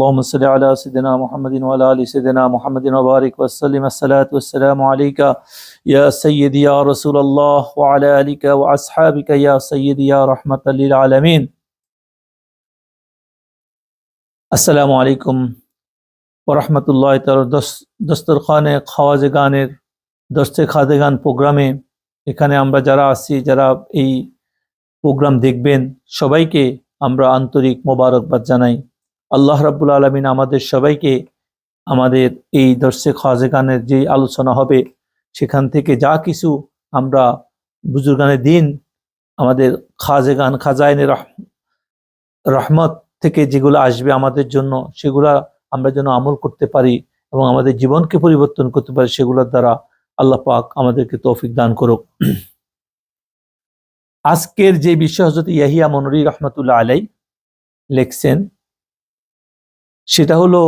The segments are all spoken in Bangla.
اللهم صل على سيدنا محمد وعلى ال سيدنا محمد وبارك وسلم الصلاة والسلام عليك يا سيدي يا رسول الله وعلى آلك وأصحابك يا سيدي يا رحمة للعالمين السلام عليكم ورحمة الله تعالى দস্তরখানে খাওয়াজে গানের দস্তে খাদে গান প্রোগ্রামে এখানে আমরা যারা আছি যারা এই প্রোগ্রাম দেখবেন সবাইকে আমরা আন্তরিক মোবারকবাদ জানাই। আল্লাহ রাব্বুল আলামিন আমাদের সবাইকে আমাদের এই দর্শে খাজে গানের যে আলোচনা হবে সেখান থেকে যা কিছু আমরা বুজুর্গানের দিন আমাদের খাজে গান খাজাইনে রহমত থেকে যেগুলো আসবে আমাদের জন্য সেগুলা আমরা যেন আমল করতে পারি এবং আমাদের জীবনকে পরিবর্তন করতে পারি, সেগুলোর দ্বারা আল্লাহ পাক আমাদেরকে তৌফিক দান করুক। আজকের যে বিষয় হযরত ইয়াহিয়া মনরি রহমাতুল্লাহ আলাই লেখছেন সেটা হলো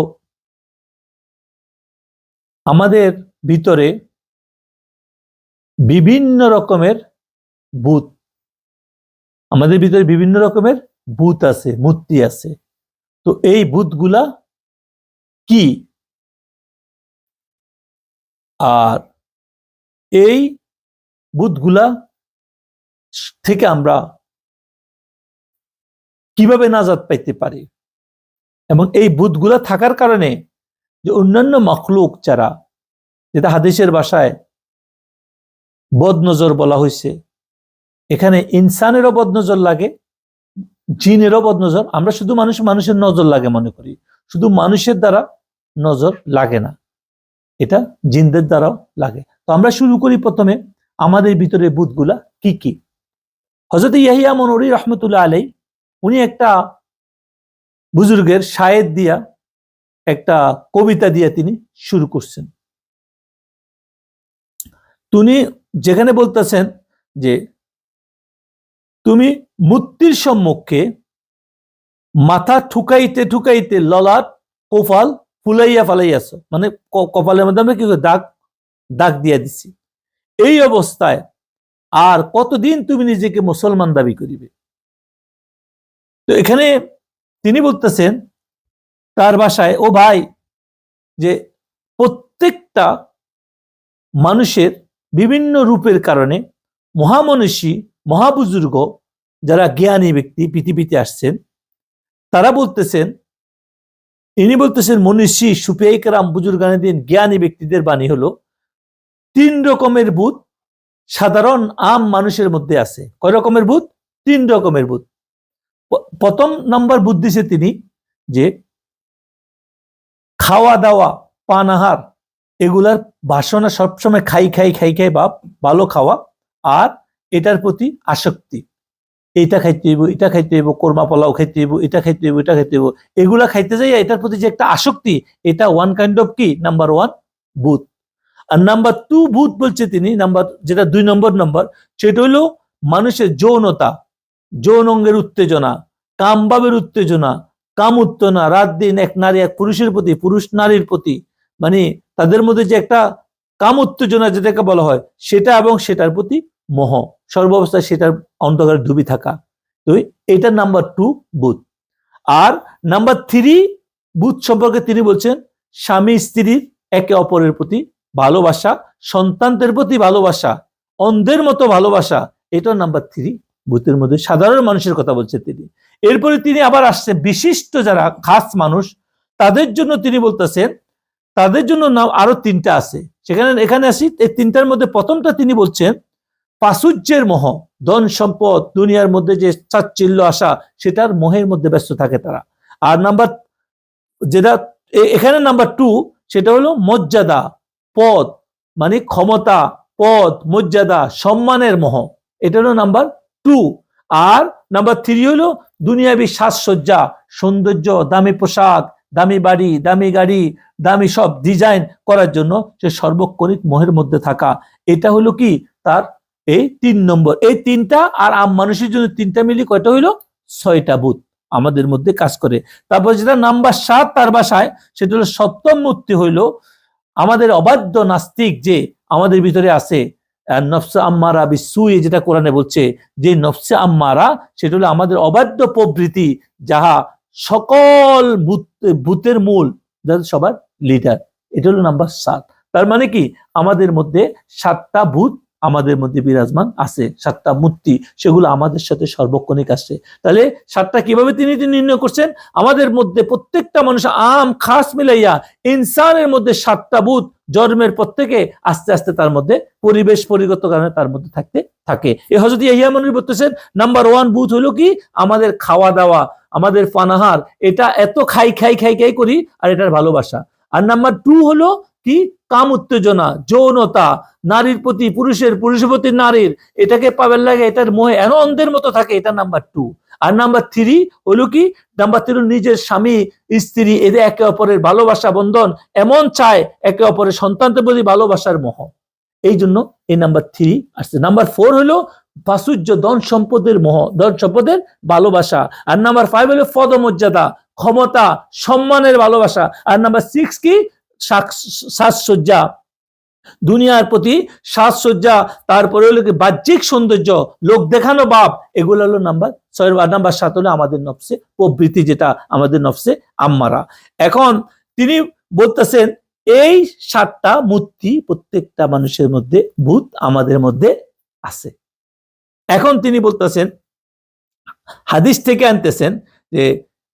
আমাদের ভিতরে বিভিন্ন রকমের ভূত, আমাদের ভিতরে বিভিন্ন রকমের ভূত আছে, মূর্তি আছে। তো এই ভূতগুলা কি আর এই ভূতগুলা থেকে আমরা কিভাবে নাজাত পাইতে পারি এবং এই ভূতগুলা থাকার কারণে যে অন্যান্য মখলুক যারা, যেটা হাদিসের ভাষায় বদনজর বলা হয়েছে, এখানে ইনসানেরও বদনজর লাগে, জিনেরও বদনজর। আমরা শুধু মানুষের নজর লাগে মনে করি, শুধু মানুষের দ্বারা নজর লাগে না, এটা জিনদের দ্বারাও লাগে। তো আমরা শুরু করি প্রথমে আমাদের ভিতরে ভূতগুলা কি কি। হযরত ইয়াহিয়া মনরি রহমতুল্লাহ আলাই উনি একটা বুজুর্গের শায়ের দিয়া একটা কবিতা দিয়া তিনি শুরু করছেন। তিনি যেখানে বলতেছেন যে তুমি মূর্তির সম্মুখে মাথা ঠুকাইতে ঠুকাইতে ললাট কপাল ফুলাইয়া ফালাইয়াছ, মানে কপালের মধ্যে আমরা কি দাগ দিয়া দিছি। এই অবস্থায় আর কতদিন তুমি নিজেকে মুসলমান দাবি করিবে? তো এখানে তিনি বলতেছেন তার ভাষায়, ও ভাই, যে প্রত্যেকটা মানুষের বিভিন্ন রূপের কারণে মহামনীষী মহাবুজুর্গ যারা জ্ঞানী ব্যক্তি পৃথিবীতে আসছেন তারা বলতেছেন, ইনি বলতেছেন মনীষী সুফিয়ায়ে কেরাম বুজুর্গানে দিন জ্ঞানী ব্যক্তিদের বাণী হলো 3 রকমের ভূত সাধারণ আম মানুষের মধ্যে আছে। কয় রকমের ভূত? 3 রকমের ভূত। প্রথম নাম্বার ভূত দিছে তিনি যে খাওয়া দাওয়া পানাহার এগুলার বাসনা সবসময় খাই বাপ ভালো খাওয়া, আর এটার প্রতি আসক্তি, এইটা খাইতে হইব, এটা খাইতে হইব, কোরমা পোলাও খাইতে হইব, এটা খাইতে হইব, এটা খাইতে হইব, এগুলা খাইতে যাই এটার প্রতি যে একটা আসক্তি, এটা 1 কাইন্ড অফ কি নাম্বার 1 ভূত। আর নাম্বার 2 ভূত বলছে তিনি, যেটা 2 নম্বর সেটা হলো মানুষের যৌনতা, যৌন অঙ্গের উত্তেজনা, কামভাবের উত্তেজনা, কাম উত্তেজনা, রাত দিন এক নারী এক পুরুষের প্রতি, পুরুষ নারীর প্রতি, মানে তাদের মধ্যে যে একটা কাম উত্তেজনা যেটাকে বলা হয় সেটা, এবং সেটার প্রতি মোহ, সর্বাবস্থায় সেটার অন্ধকারে ডুবি থাকা। তো এটা নাম্বার 2 ভূত। আর নাম্বার 3 ভূত সম্পর্কে তিনি বলছেন স্বামী স্ত্রীর একে অপরের প্রতি ভালোবাসা, সন্তানদের প্রতি ভালোবাসা, অন্ধের মতো ভালোবাসা, এটা নাম্বার 3 ভূতের মধ্যে। সাধারণ মানুষের কথা বলছে তিনি। এরপরে তিনি আবার আসছে বিশিষ্ট যারা খাস মানুষ তাদের জন্য তিনি বলতেছেন, তাদের জন্য নাম আরো 3টা আছে। এখানে আসি এই 3টার মধ্যে প্রথমটা তিনি বলছেন প্রাচুর্যের মোহ, ধন সম্পদ দুনিয়ার মধ্যে যে চাচ্ছিল্য আসা সেটার মোহের মধ্যে ব্যস্ত থাকে তারা। আর যেটা এখানে নাম্বার 2 সেটা হলো মর্যাদা, পদ, মানে ক্ষমতা, পদ, মর্যাদা, সম্মানের মোহ, এটা হলো নাম্বার 2। আর নাম্বার 3 হলো দুনিয়াবী সাজসজ্জা, সৌন্দর্য, দামি পোশাক, দামি বাড়ি, দামি গাড়ি, দামি সব ডিজাইন করার জন্য সে সর্বক্ষণিক মোহের মধ্যে থাকা। এটা হলো কি তার এই 3 নম্বর। এই 3টা আর আম মানুষের জন্য 3টা মিলি কয়টা হইলো 6টা ভূত আমাদের মধ্যে কাজ করে। তারপর যেটা নাম্বার 7 তার ভাষায় সেটা হলো সপ্তম মূর্তি হইলো আমাদের অবাধ্য নাস্তিক যে আমাদের ভিতরে আছে, নফসে আম্মারা বিসুই, যেটা কোরআনে বলছে যে নফসে আম্মারা সেটা হলো আমাদের অবাধ্য প্রবৃত্তি, যাহা সকল ভূতের মূল, যাদের সবার লিডার। এটা হলো নাম্বার 7। তার মানে কি আমাদের মধ্যে 7টা ভূত আমাদের মধ্যে বিরাজমান আছে, 7টা মূর্তি, সেগুলো আমাদের সাথে সর্বক্ষণিক আসছে। তাহলে 7টা কিভাবে তিনি নির্ণয় করছেন? আমাদের মধ্যে প্রত্যেকটা মানুষ আম খাস মিলাইয়া ইনসানের মধ্যে 7টা ভূত জন্মের পর থেকে আস্তে আস্তে তার মধ্যে পরিবেশ পরিগত কারণে তার মধ্যে থাকতে থাকে। এই হযরত ইয়াহইয়া মনির বলতেছেন নাম্বার 1 ভূত হলো কি আমাদের খাওয়া দাওয়া, আমাদের পানাহার, এটা এত খাই খাই খাই খাই করি, আর এটার ভালোবাসা। আর নাম্বার 2 হলো কি কাম উত্তেজনা, যৌনতা, নারীর প্রতি পুরুষের, পুরুষের প্রতি নারীর, এটাকে পাবেন লাগে, এটার মোহে এন অন্ধের মতো থাকে, এটা নাম্বার 2। আর নাম্বার 3 হলো কি, নাম্বার 3 নিজের স্বামী স্ত্রী এদের একে অপরের ভালোবাসা বন্ধন এমন চায়, একে অপরের সন্তানদের প্রতি ভালোবাসার মোহ। এই জন্য এই নাম্বার 3 আসছে। নাম্বার 4 হলো প্রাচুর্য, ধন সম্পদের মোহ, ধন সম্পদের ভালোবাসা। আর নাম্বার 5 হলো পদমর্যাদা, ক্ষমতা, সম্মানের ভালোবাসা। আর নাম্বার 6 কি সাজসজ্জা, দুনিয়ার প্রতি সাজসজ্জা, তারপরে হলো কি বাহ্যিক সৌন্দর্য, লোক দেখানো ভাব, এগুলো হলো নাম্বার 6। আর নাম্বার 7 হলো আমাদের নফসে প্রবৃত্তি, যেটা আমাদের নফসে আম্মারা। এখন তিনি বলতেছেন এই 7টা মূর্তি প্রত্যেকটা মানুষের মধ্যে, ভূত আমাদের মধ্যে আছে। এখন তিনি বলতেছেন, হাদিস থেকে আনতেছেন যে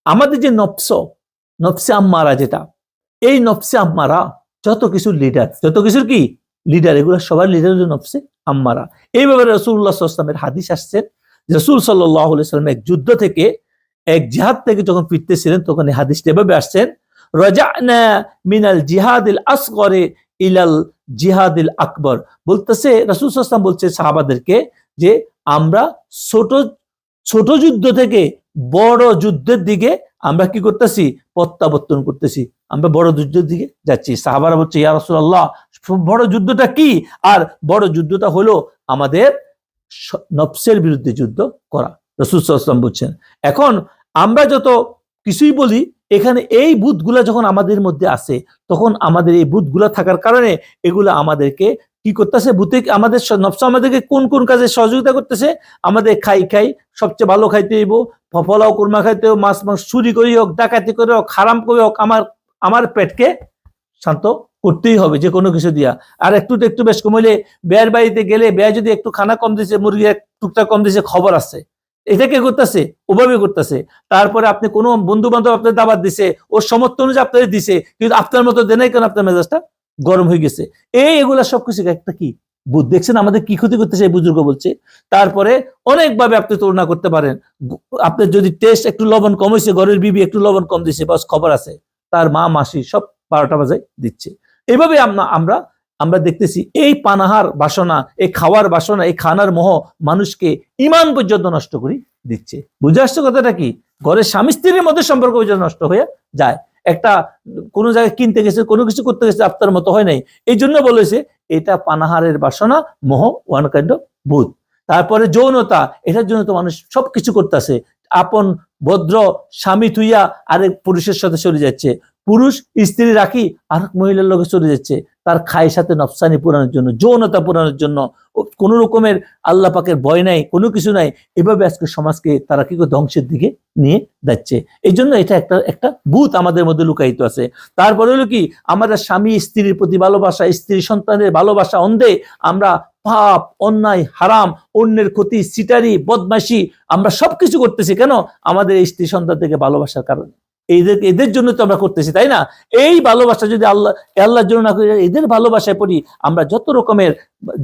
আমাদের যে নফসে আম্মারা, যেটা এই নফসে আম্মারা যত কিছু লিডার, যত কিছুর কি লিডার, এগুলো সবার লিডার হলো নফসে আম্মারা। এইভাবে রাসূলুল্লাহ সাল্লাল্লাহু আলাইহি ওয়াসাল্লামের হাদিস আসছেন, রাসূল সাল্লাল্লাহু আলাইহি ওয়াসাল্লাম এক যুদ্ধ থেকে, এক জিহাদ থেকে যখন ফিরতেছিলেন, তখন এই হাদিসটা এভাবে আসছেন, রাজা'না মিনাল জিহাদিল আসগরে ইলাল জিহাদিল আকবর। বলতেছে রাসূল সাল্লাল্লাহু আলাইহি ওয়াসাল্লাম বলছে সাহাবাদেরকে যে আমরা ছোট ছোট যুদ্ধ থেকে বড় যুদ্ধের দিকে আমরা কি করতেছি, প্রত্যাবর্তন করতেছি, আমরা বড় যুদ্ধের দিকে যাচ্ছি। সাহাবারা বলছে ইয়া রাসূলুল্লাহ, বড় যুদ্ধটা কি? আর বড় যুদ্ধটা হলো আমাদের নফসের বিরুদ্ধে যুদ্ধ করা। রাসূল সাল্লাল্লাহু আলাইহি ওয়াসাল্লাম বলছেন, এখন আমরা যত কিছুই বলি, এখানে এই ভূতগুলা যখন আমাদের মধ্যে আসে, তখন আমাদের এই ভূতগুলা থাকার কারণে এগুলা আমাদেরকে কি করতেছে, ভূতে আমাদের নফস আমাদেরকে কোন কোন কাজে সহযোগিতা করতেছে, আমাদের খাই সবচেয়ে ভালো খাইতে হইব, পোলাও কুরমা খাইতে হোক, মাছ মাংস চুরি করি হোক, ডাকাতি করে হোক, হারাম করে হোক, আমার পেটকে শান্ত করতেই হবে যে কোনো কিছু দিয়া। আর একটু বেশ কমাইলে, বেয়ার বাড়িতে গেলে বেয়া যদি একটু খানা কম দিছে, মুরগি এক টুকটা কম দিছে, খবর আছে, এটাকে করতেছে, ওভাবে করতেছে। তারপরে আপনি কোনো বন্ধু বান্ধব আপনার দাবাত দিছে, ওর সমর্থন অনুযায়ী আপনাদের দিছে, কিন্তু আপনার মতো দেনাই কেন, আপনার মেজাজটা গরম হয়ে গেছে। এগুলা সবকিছু একটা কি বুধ, দেখছেন আমাদের কি ক্ষতি করতেছে, এই বুজুর্গ বলছে। তারপরে অনেকভাবে আপনি তুলনা করতে পারেন, আপনার যদি টেস্ট একটু লবণ কম হয়েছে, ঘরের বিবি একটু লবণ কম দিছে, বাস খবর আছে, তার মা মাসি সব 12টা বাজে দিচ্ছে। এইভাবে আমরা দেখতেছি এই পানাহার বাসনা, এই খাওয়ার বাসনা, এই খানার মোহ মানুষকে ইমান পর্যন্ত নষ্ট করে দিচ্ছে। বুঝে আসছে কথাটা কি? ঘরের স্বামী স্ত্রীর মধ্যে সম্পর্ক পর্যন্ত নষ্ট হয়ে যায়। একটা কোনো জায়গায় কিনতে গেছে, কোনো কিছু করতে গেছে, আপনার মতো হয় নাই, এই জন্য বলেছে এটা পানাহারের বাসনা, মোহ, ওয়ান কাইন্ড অফ ভূত। তারপরে যৌনতা, এটার জন্য তো মানুষ সবকিছু করতেছে, আপন ভদ্র স্বামী থুইয়া আরেক পুরুষের সাথে চলে যাচ্ছে, পুরুষ স্ত্রী রাখি আরেক মহিলার লোকে চলে যাচ্ছে, তার খায়ের সাথে নফসানি পুরানোর জন্য, যৌনতা পুরানোর জন্য, কোন রকমের আল্লাহ পাকের ভয় নাই, কোনো কিছু নাই। এভাবে আজকে সমাজকে তারা কি করে ধ্বংসের দিকে নিয়ে যাচ্ছে। এই জন্য এটা একটা ভূত আমাদের মধ্যে লুকায়িত আছে। তারপরে হলো কি আমাদের স্বামী স্ত্রীর প্রতি ভালোবাসা, স্ত্রী সন্তানের ভালোবাসা অন্ধে আমরা পাপ, অন্যায়, হারাম, অন্যের ক্ষতি, সিটারি, বদমাশি, আমরা সবকিছু করতেছি কেন? আমাদের এই স্ত্রী সন্তান থেকে ভালোবাসার কারণে। এদের জন্য তো আমরা করতেছি, তাই না? এই ভালোবাসা যদি আল্লাহর জন্য না করি, এদের ভালোবাসায় পড়ি, আমরা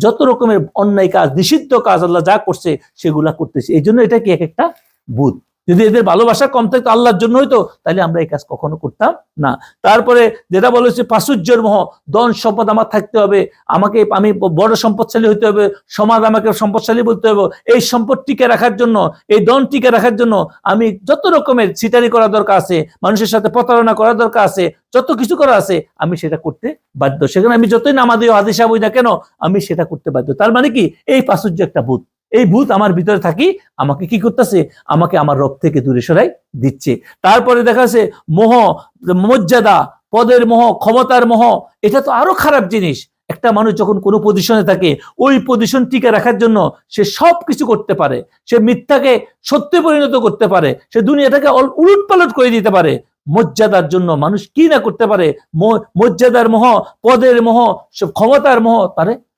যত রকমের অন্যায় কাজ, নিষিদ্ধ কাজ আল্লাহ যা করছে সেগুলা করতেছি। এই জন্য এটা কি একটা ভূত। যদি এদের ভালোবাসা কম থাকতো, আল্লাহর জন্য হইতো, তাহলে আমরা এই কাজ কখনো করতাম না। তারপরে যেটা বলেছে প্রাচুর্যের মোহ, ধন সম্পদ আমার থাকতে হবে, আমি বড় সম্পদশালী হইতে হবে, সমাজ আমাকে সম্পদশালী বলতে হবে, এই সম্পদ টিকে রাখার জন্য, এই ধন টিকে রাখার জন্য আমি যত রকমের চিটারি করা দরকার আছে, মানুষের সাথে প্রতারণা করা দরকার আছে, যত কিছু করা আছে, আমি সেটা করতে বাধ্য। সেখানে আমি যতই নামাজি হাদিস বই না কেন, আমি সেটা করতে বাধ্য। তার মানে কি এই প্রাচুর্য একটা ভূত। এই ভূত আমার ভিতরে থাকি, আমাকে কি করতেছে, আমাকে আমার রব থেকে দূরে সরাই দিচ্ছে। তারপরে দেখা যাচ্ছে মোহ, মর্যাদা, পদের মোহ, ক্ষমতার মোহ, এটা তো আরো খারাপ জিনিস। একটা মানুষ যখন কোনো পজিশনে থাকে ওই পজিশন টিকে রাখার জন্য সে সব কিছু করতে পারে, সে মিথ্যাকে সত্যে পরিণত করতে পারে, সে দুনিয়াটাকে উলট পালট করে দিতে পারে মর্যাদার জন্য। মানুষ কি না করতে পারে, মর্যাদার মোহ, পদের মোহ, ক্ষমতার মোহ,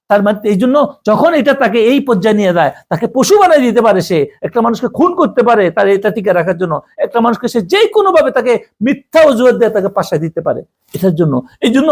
তার মানে এই জন্য যখন এটা তাকে এই পর্যায়ে নিয়ে যায়, তাকে পশু বানিয়ে দিতে পারে, সে একটা মানুষকে খুন করতে পারে তার এটা টিকে রাখার জন্য, একটা মানুষকে সে যে কোনো ভাবে তাকে মিথ্যা অজুহাত দিয়ে তাকে পাশায় দিতে পারে এটার জন্য। এই জন্য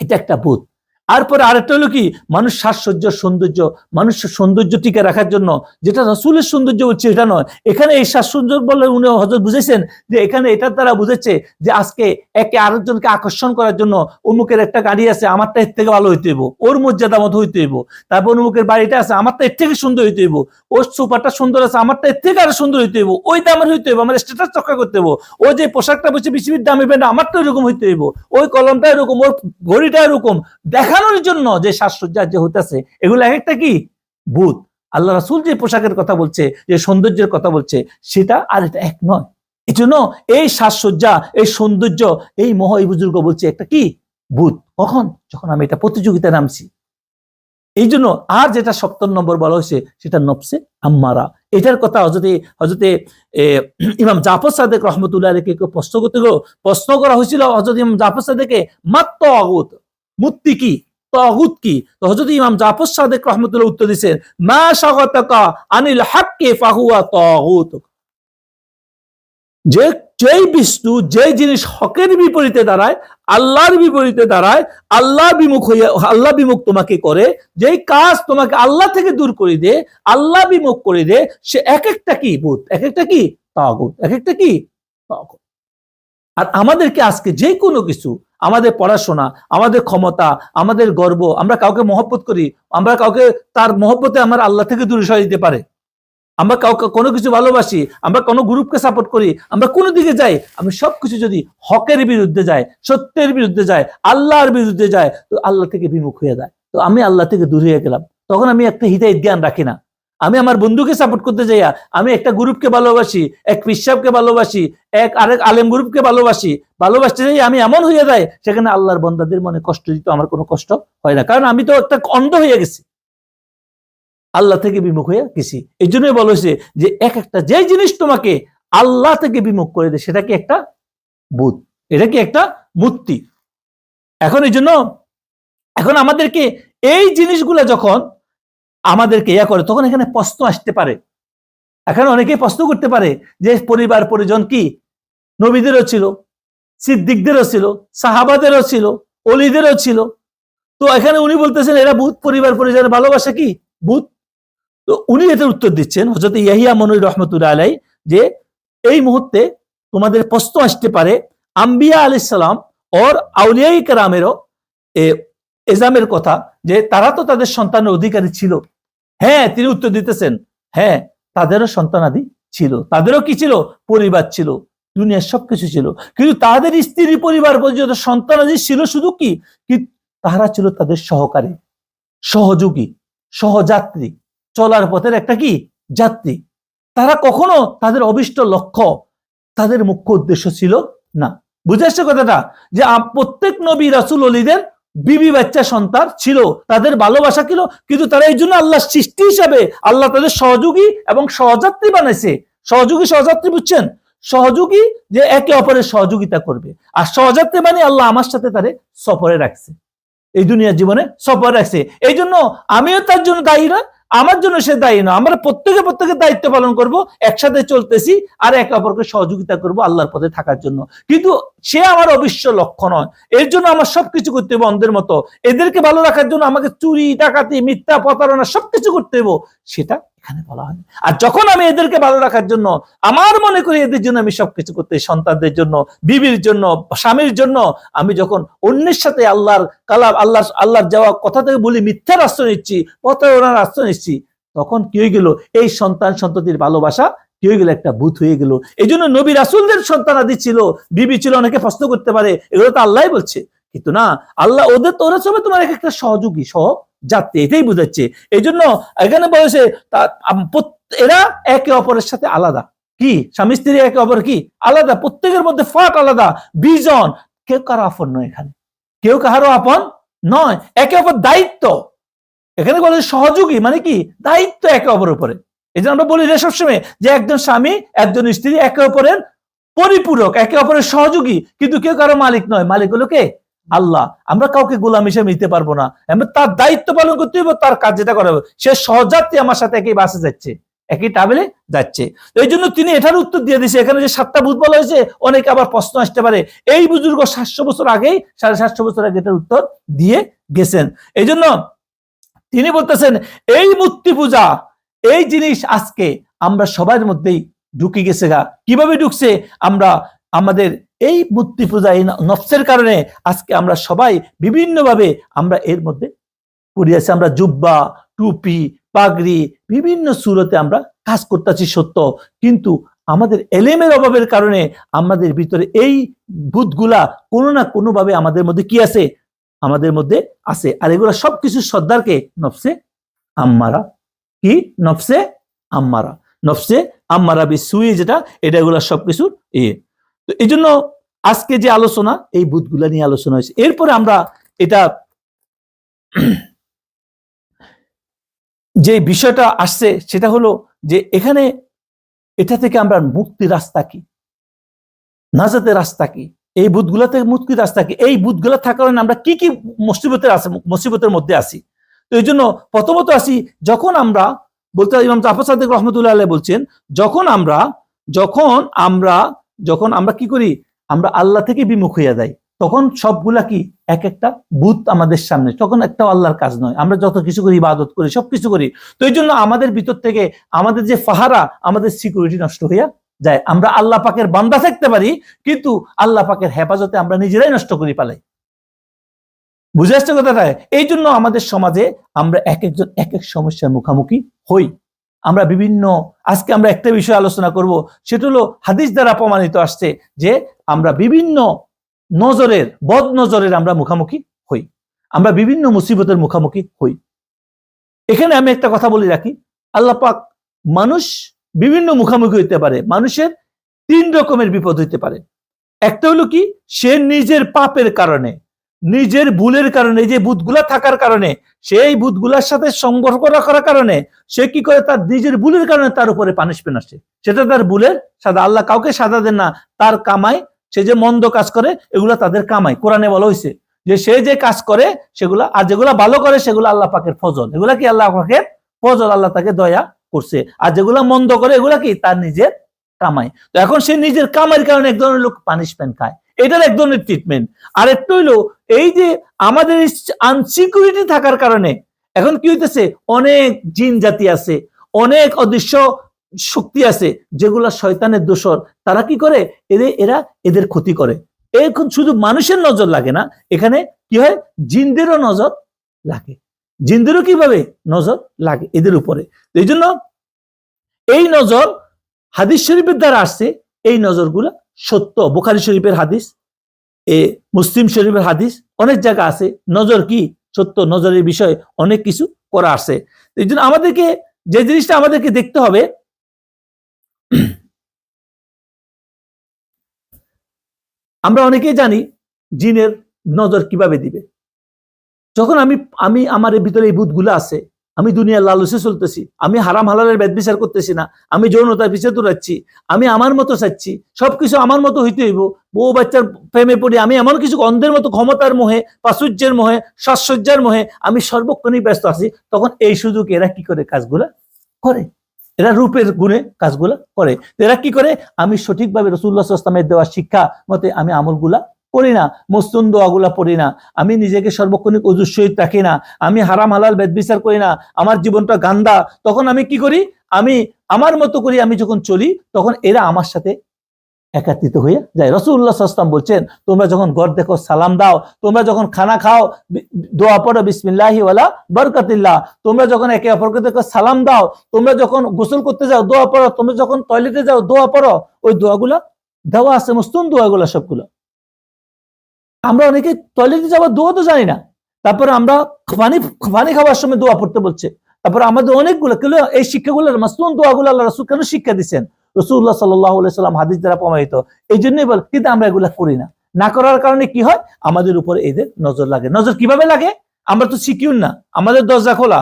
এটা একটা ভূত। তারপরে আরেকটা হলো কি, মানুষ সাজসজ্জার সৌন্দর্য, মানুষের সৌন্দর্য টিকে রাখার জন্য, যেটা রাসূলের সৌন্দর্য হচ্ছে এটা নয়। এখানে এই সাজসজ্জা বলে উনি হযরত বুঝেছেন যে এখানে এটার দ্বারা বুঝেছে যে আজকে একে আরেকজনকে আকর্ষণ করার জন্য অমুকের একটা গাড়ি আছে, আমারটা এর থেকে ভালো হইতে হইব, ওর মর্যাদা মতো হইতে হইব। তারপর অমুকের বাড়িটা আছে, আমারটা এর থেকে সুন্দর হইতে হইব। ওর সোফাটা সুন্দর আছে, আমারটা এর থেকে আরো সুন্দর হইতে হইব, ওই দামের হইতে হইব, আমার স্ট্যাটাস রক্ষা করতে হইব। ও যে পোশাকটা বলছে পৃথিবীর দামে পেন, আমারটা এরকম হইতে হইব, ওই কলমটা এরকম, ওর ঘড়িটা এরকম, দেখানোর জন্য যে সাজসজ্জা যে হইতেছে, এগুলো এক একটা কি ভূত। আল্লাহ রাসূল যে পোশাকের কথা বলছে, যে সৌন্দর্যের কথা বলছে, সেটা আর এটা এক নয়। এই জন্য এই সাজসজ্জা, এই সৌন্দর্য, এই মোহ, এই বুজুর্গ বলছে একটা কি ভূত। কখন? যখন আমি এটা প্রতিযোগিতায় নামছি। এই জন্য আর যেটা ৭০ নম্বর বলা হয়েছে সেটা নফসে আম্মারা। এটার কথা হযরতে ইমাম জাফর সাদেক রহমতুল্লাহ আলাইহি প্রশ্ন করা হয়েছিল হযরত ইমাম জাফর সাদেকে, মাত্র তাগুত, মুক্তি কি, তাগুত কি? তো হযরত ইমাম জাফর সাদেক রহমতুল্লাহ উত্তর দিয়েছেন, মা শাগাতাকা আনিল হাক্কি ফাহুয়া তাগুত। যেই বস্তু, যে জিনিস হকের বিপরীতে দাঁড়ায়, আল্লাহর বিপরীতে দাঁড়ায়, আল্লাহ বিমুখ তোমাকে করে, যেই কাজ তোমাকে আল্লাহ থেকে দূর করে দে, আল্লাহ বিমুখ করে দে, সে এক একটা কি ভূত, এক একটা কি তাগুত, এক একটা কি তাগুত। আর আমাদেরকে আজকে যে কোনো কিছু, আমাদের পড়াশোনা, আমাদের ক্ষমতা, আমাদের গর্ব, আমরা কাউকে মহব্বত করি, আমরা কাউকে তার মহব্বতে আমার আল্লাহ থেকে দূরে সরিয়ে দিতে পারে। আমরা কাউকে কোনো কিছু ভালোবাসি, আমরা কোনো গ্রুপকে সাপোর্ট করি, আমরা কোনো দিকে যাই, আমি সবকিছু যদি হকের বিরুদ্ধে যায়, সত্যের বিরুদ্ধে যায়, আল্লাহর বিরুদ্ধে যায়, তো আল্লাহ থেকে বিমুখ হয়ে যায়, তো আমি আল্লাহ থেকে দূর হয়ে গেলাম। তখন আমি একটা হিদায়াত জ্ঞান রাখি না। আমি আমার বন্ধুকে সাপোর্ট করতে যাইয়া আমি একটা গ্রুপকে ভালোবাসি, এক পিসাবকে ভালোবাসি, আরেক আলেম গ্রুপকে ভালোবাসতে যাই, আমি এমন হয়ে যায় সেখানে আল্লাহর বান্দাদের মনে কষ্ট দিত আমার কোনো কষ্ট হয় না, কারণ আমি তো একটা অন্ধ হয়ে গেছি, আল্লাহ থেকে বিমুখ হয়ে গেছি। এই জন্যই বলা হয়েছে যে এক একটা যে জিনিস তোমাকে আল্লাহ থেকে বিমুখ করে দেয় সেটা কি একটা ভূত, এটা কি একটা মুক্তি। এখন এই জন্য এখন আমাদেরকে এই জিনিসগুলো যখন আমাদেরকে ইয়া করে, তখন এখানে প্রশ্ন আসতে পারে। এখানে অনেকেই প্রশ্ন করতে পারে যে পরিবার পরিজন কি, নবীদেরও ছিল, সিদ্দিকদেরও ছিল, সাহাবাদেরও ছিল, অলিদেরও ছিল, তো এখানে উনি বলতেছেন এরা ভূত, পরিবার পরিজনের ভালোবাসা কি ভূত। তো উনি এটার উত্তর দিচ্ছেন হযরত ইয়াহিয়া মনুই রহমতুল্লাহ আলাইহি, যে এই মুহূর্তে তোমাদের প্রশ্ন আসতে পারে আম্বিয়া আলাইহিস সালাম और আউলিয়ায়ে কেরামেরও এজামের কথা, যে তারা তো তাদের সন্তানের অধিকারী ছিল। হ্যাঁ, তিনি উত্তর দিতেছেন, হ্যাঁ তাদেরও সন্তানাদি ছিল, তাদেরও কি ছিল, পরিবার ছিল, দুনিয়ার সবকিছু ছিল, কিন্তু তাদের স্ত্রী পরিবার পর্যন্ত সন্তানাদি ছিল শুধু কি, তারা ছিল তাদের সহকারী, সহযোগী, সহযাত্রী, চলার পথের একটা কি যাত্রী। তারা কখনো তাদের অভিষ্ট লক্ষ্য, তাদের মুখ্য উদ্দেশ্য ছিল না। বুঝে আসছে কথাটা, যে প্রত্যেক নবী রাসূল ওলিদের বিবি বাচ্চা সন্তান ছিল, তাদের ভালোবাসা ছিল, কিন্তু তারা এই জন্য আল্লাহ সৃষ্টি হিসাবে আল্লাহ তাদের সহযোগী এবং সহযাত্রী বানাইছে। সহযোগী সহযাত্রী বুঝছেন, সহযোগী যে একে অপরের সহযোগিতা করবে, আর সহযাত্রী মানে আল্লাহ আমার সাথে তারে সফরে রাখছে, এই দুনিয়ার জীবনে সফর রাখছে। এই জন্য আমিও তার জন্য দায়ী না, আমার জন্য সে দায়ী না, আমরা প্রত্যেকে দায়িত্ব পালন করব, একসাথে চলতেছি আর একে অপরকে সহযোগিতা করব আল্লাহর পথে থাকার জন্য, কিন্তু সে আমার অবশ্য লক্ষ্য নয়। এর জন্য আমার সবকিছু করতে হবে অন্ধের মতো, এদেরকে ভালো রাখার জন্য আমাকে চুরি, ডাকাতি, মিথ্যা, প্রতারণা সবকিছু করতে হবে, সেটা এখানে বলা হয়। আর যখন আমি এদেরকে ভালো রাখার জন্য আমার মনে করি এদের জন্য আমি সবকিছু করতে, সন্তানদের জন্য, বিবির জন্য, স্বামীর জন্য, আমি যখন অন্যের সাথে আল্লাহর কালাম, আল্লাহর যাওয়া কথা থেকে বলি মিথ্যার আশ্রয় নিচ্ছি, প্রতারণার আশ্রয় নিচ্ছি, তখন কি হয়ে গেল, এই সন্তান সন্ততির ভালোবাসা কি হয়ে গেল, একটা ভূত হয়ে গেল। এই জন্য নবী রাসূলদের সন্তানাদি ছিল, বিবি ছিল। অনেকে প্রশ্ন করতে পারে এগুলো তো আল্লাহই বলছে, কিন্তু না, আল্লাহ ওদের তো ওরা সবাই তোমার একটা সহযোগী, সহযাত্রী, এটাই বোঝাচ্ছে। এই জন্য এখানে বলেছে এরা একে অপরের সাথে আলাদা, কি স্বামী স্ত্রী একে অপর কি আলাদা, প্রত্যেকের মধ্যে ফাট আলাদা, বিজন, কেউ কারো আপন নয়, এখানে কেউ কাহারও আপন নয়, একে অপর দায়িত্ব। এখানে বলে সহযোগী, মানে কি দায়িত্ব একে অপরের উপরে। এই জন্য আমরা বলি রে সবসময় যে একজন স্বামী একজন স্ত্রী একে অপরের পরিপূরক, একে অপরের সহযোগী, কিন্তু কেউ কারো মালিক নয়। মালিক হলো কে? আল্লাহ। আমরা কাউকে গোলাম হিসেবে নিতে পারবো না, আমরা তার দায়িত্ব পালন করতে হবে, তার কাজ যেটা করাবো। সে সহযাত্রী আমার সাথে একই বাসে যাচ্ছে, একই ট্রাভেলে যাচ্ছে। এই জন্য তিনি এটার উত্তর দিয়ে দিয়েছে। এখানে যে 7টা ভূত বলা হয়েছে, অনেকে আবার প্রশ্ন আসতে পারে, এই বুজুর্গ 700 বছর আগেই, 750 বছর আগে এটার উত্তর দিয়ে গেছেন। এই জন্য তিনি বলতেছেন এই মূর্তি পূজা, এই জিনিস আজকে আমরা সবার মধ্যেই ঢুকে গেছে। কিভাবে ঢুকছে? আমরা আমাদের এই মূর্তি পূজা, এই নফসের কারণে আজকে আমরা সবাই বিভিন্ন ভাবে আমরা এর মধ্যে পড়িয়াছি। আমরা জুব্বা, টুপি, পাগড়ি, বিভিন্ন সুরতে আমরা কাজ করতেছি সত্য, কিন্তু আমাদের এলেমের অভাবের কারণে আমাদের ভিতরে এই ভূতগুলা কোনো না কোনো ভাবে আমাদের মধ্যে কি আছে? আমাদের মধ্যে আছে। আর এগুলা সবকিছু সর্দারকে নফসে আম্মারা। কি? নফসে আম্মারা। নফসে আম্মারা বিসুই, যেটা এটা, এগুলা সবকিছুর তো এই জন্য আজকে যে আলোচনা, এই ভূতগুলা নিয়ে আলোচনা হয়েছে। এরপরে আমরা এটা যে বিষয়টা আসছে সেটা হলো যে এখানে এটা থেকে আমরা মুক্তির রাস্তা কি, নাজাতের রাস্তা কি, এই ভূতগুলা থেকে মুক্তির রাস্তা কি, এই ভূতগুলা থাকার কারণে আমরা কি কি মুসিবতের মধ্যে আছি। তো এই জন্য প্রথমত আসি, যখন আমরা বলতে ইমাম জাফর সাদিক রহমতুল্লাহ আলাইহি বলছেন, যখন আমরা কি করি, আমরা আল্লাহ থেকে বিমুখ হইয়া যাই, তখন সবগুলা কি এক একটা ভূত আমাদের সামনে, তখন একটা আল্লাহর কাজ নয়। আমরা যত কিছু করি, ইবাদত করি, সবকিছু করি, তো এই জন্য আমাদের ভিতর থেকে আমাদের যে ফাহারা, আমাদের সিকিউরিটি নষ্ট হইয়া যায়। আমরা আল্লাহ পাকের বান্দা থাকতে পারি, কিন্তু আল্লাহ পাকের হেফাজতে আমরা নিজেরাই নষ্ট করি পালাই। বুঝে আসছে কথাটা? এই জন্য আমাদের সমাজে আমরা এক একজন এক এক সমস্যার মুখোমুখি হই। আমরা বিভিন্ন, আজকে আমরা একটা বিষয় আলোচনা করব, সেটা হলো হাদিস দ্বারা প্রমাণিত আসছে যে আমরা বিভিন্ন নজরের, বদ নজরের আমরা মুখোমুখি হই, আমরা বিভিন্ন মুসিবতের মুখোমুখি হই। এখানে আমি একটা কথা বলে রাখি, আল্লাহ পাক, মানুষ বিভিন্ন মুখোমুখি হইতে পারে। মানুষের 3 রকমের বিপদ হইতে পারে। একটা হলো কি, সে নিজের পাপের কারণে, নিজের ভুলের কারণে, যে ভূতগুলা থাকার কারণে, সেই ভূতগুলার সাথে সম্পর্ক রাখার কারণে সে কি করে, তার নিজের ভুলের কারণে তার উপরে পানিশমেন্ট আসে, সেটা তার ভুলের সাজা। আল্লাহ কাউকে সাজা দেন না, তার কামাই। সে যে মন্দ কাজ করে, এগুলা তাদের কামাই। কোরআনে বলা হয়েছে যে সে যে কাজ করে সেগুলা, আর যেগুলা ভালো করে সেগুলো আল্লাহ পাকের ফজল। এগুলা কি আল্লাহ পাকের ফজল, আল্লাহ তাকে দয়া করছে। আর যেগুলা মন্দ করে, এগুলা কি তার নিজের কামাই। তো এখন সে নিজের কামাইয়ের কারণে এক ধরনের লোক পানিশমেন্ট খায়, এটার এক ধরনের ট্রিটমেন্ট। আর একটু হইলো, এই যে আমাদের আনসিকিউরিটি থাকার কারণে এখন কি হইতেছে, অনেক জিন জাতি আছে, অনেক অদৃশ্য শক্তি আছে, যেগুলা শয়তানের দোসর। তারা কি করে, এরা এদের ক্ষতি করে। এখন শুধু মানুষের নজর লাগে না, এখানে কি হয়, জিনদেরও নজর লাগে। জিনদেরও কিভাবে নজর লাগে এদের উপরে। এই জন্য এই নজর হাদিস শরীফের দ্বারা আসছে। এই নজরগুলা সত্য। বুখারী শরীফের হাদিস, মুসলিম শরীফের হাদিস, অনেক জায়গা আছে নজর কি সত্য, নজরের বিষয়ে অনেক কিছু করা আছে। এই জন্য আমাদেরকে যে জিনিসটা আমাদেরকে দেখতে হবে, আমরা অনেকেই জানি জিনের নজর কিভাবে দিবে। যখন আমি আমার ভিতরে এই ভূতগুলো আছে, আমি দুনিয়ার লালসে চলতেছি, আমি হারাম হালালের বেদ বিচার করতেছি না, আমি যৌনতার পিছিয়ে দৌড়াচ্ছি, আমি আমার মতো চাচ্ছি, সবকিছু আমার মতো হইতে হইব, বউ বাচ্চার প্রেমে পড়ি, আমি এমন কিছু অন্ধের মতো ক্ষমতার মোহে, প্রাচুর্যের মোহে, সাজসজ্জার মোহে আমি সর্বক্ষণই ব্যস্ত আছি। তখন এই সুযোগ এরা কি করে কাজগুলা করে, এরা রূপের গুণে কাজগুলা করে। এরা কি করে, আমি সঠিকভাবে রাসূলুল্লাহ সাল্লাল্লাহু আলাইহি ওয়াসাল্লামের দেওয়া শিক্ষা মতে আমি আমলগুলা করি না, মসনুন দোয়াগুলা পড়ি না, আমি নিজেকে সর্বক্ষণিক ওযুর সহিত রাখি না, আমি হারাম হালাল বেদ বিচার করি না, আমার জীবনটা গান্দা। তখন আমি কি করি, আমি আমার মতো করি। আমি যখন চলি, তখন এরা আমার সাথে একাত্রিত হয়ে যায়। রাসূলুল্লাহ সাল্লাল্লাহু আলাইহি ওয়াসাল্লাম বলছেন, তোমরা যখন ঘর দেখো সালাম দাও, তোমরা যখন খানা খাও দোয়া পড়ো বিসমিল্লাহি ওয়ালা বারাকাতিল্লাহ, তোমরা যখন একে অপরকে দেখো সালাম দাও, তোমরা যখন গোসল করতে যাও দোয়া পড়ো, তোমরা যখন টয়লেটে যাও দোয়া পড়ো। ওই দোয়াগুলা দেওয়া আছে, মসনুন দোয়াগুলা সবগুলো। আমরা অনেকে টয়লেটে যাওয়ার দোয়া তো জানি না, তারপরে আমরা পানি খাওয়ার সময় দোয়া পড়তে বলছে। তারপরে আমাদের অনেকগুলো এই শিক্ষাগুলো, মাসনুন দোয়াগুলো আল্লাহ রাসূল কেন শিক্ষা দিচ্ছেন, রাসূলুল্লাহ সাল্লাল্লাহু আলাইহি ওয়াসাল্লাম হাদিস দ্বারা প্রমাণিত। এই জন্যই বল, কিন্তু আমরা এগুলা করি না। না করার কারণে কি হয়, আমাদের উপরে এদের নজর লাগে। নজর কিভাবে লাগে? আমরা তো সিকিউর না, আমাদের দরজা খোলা,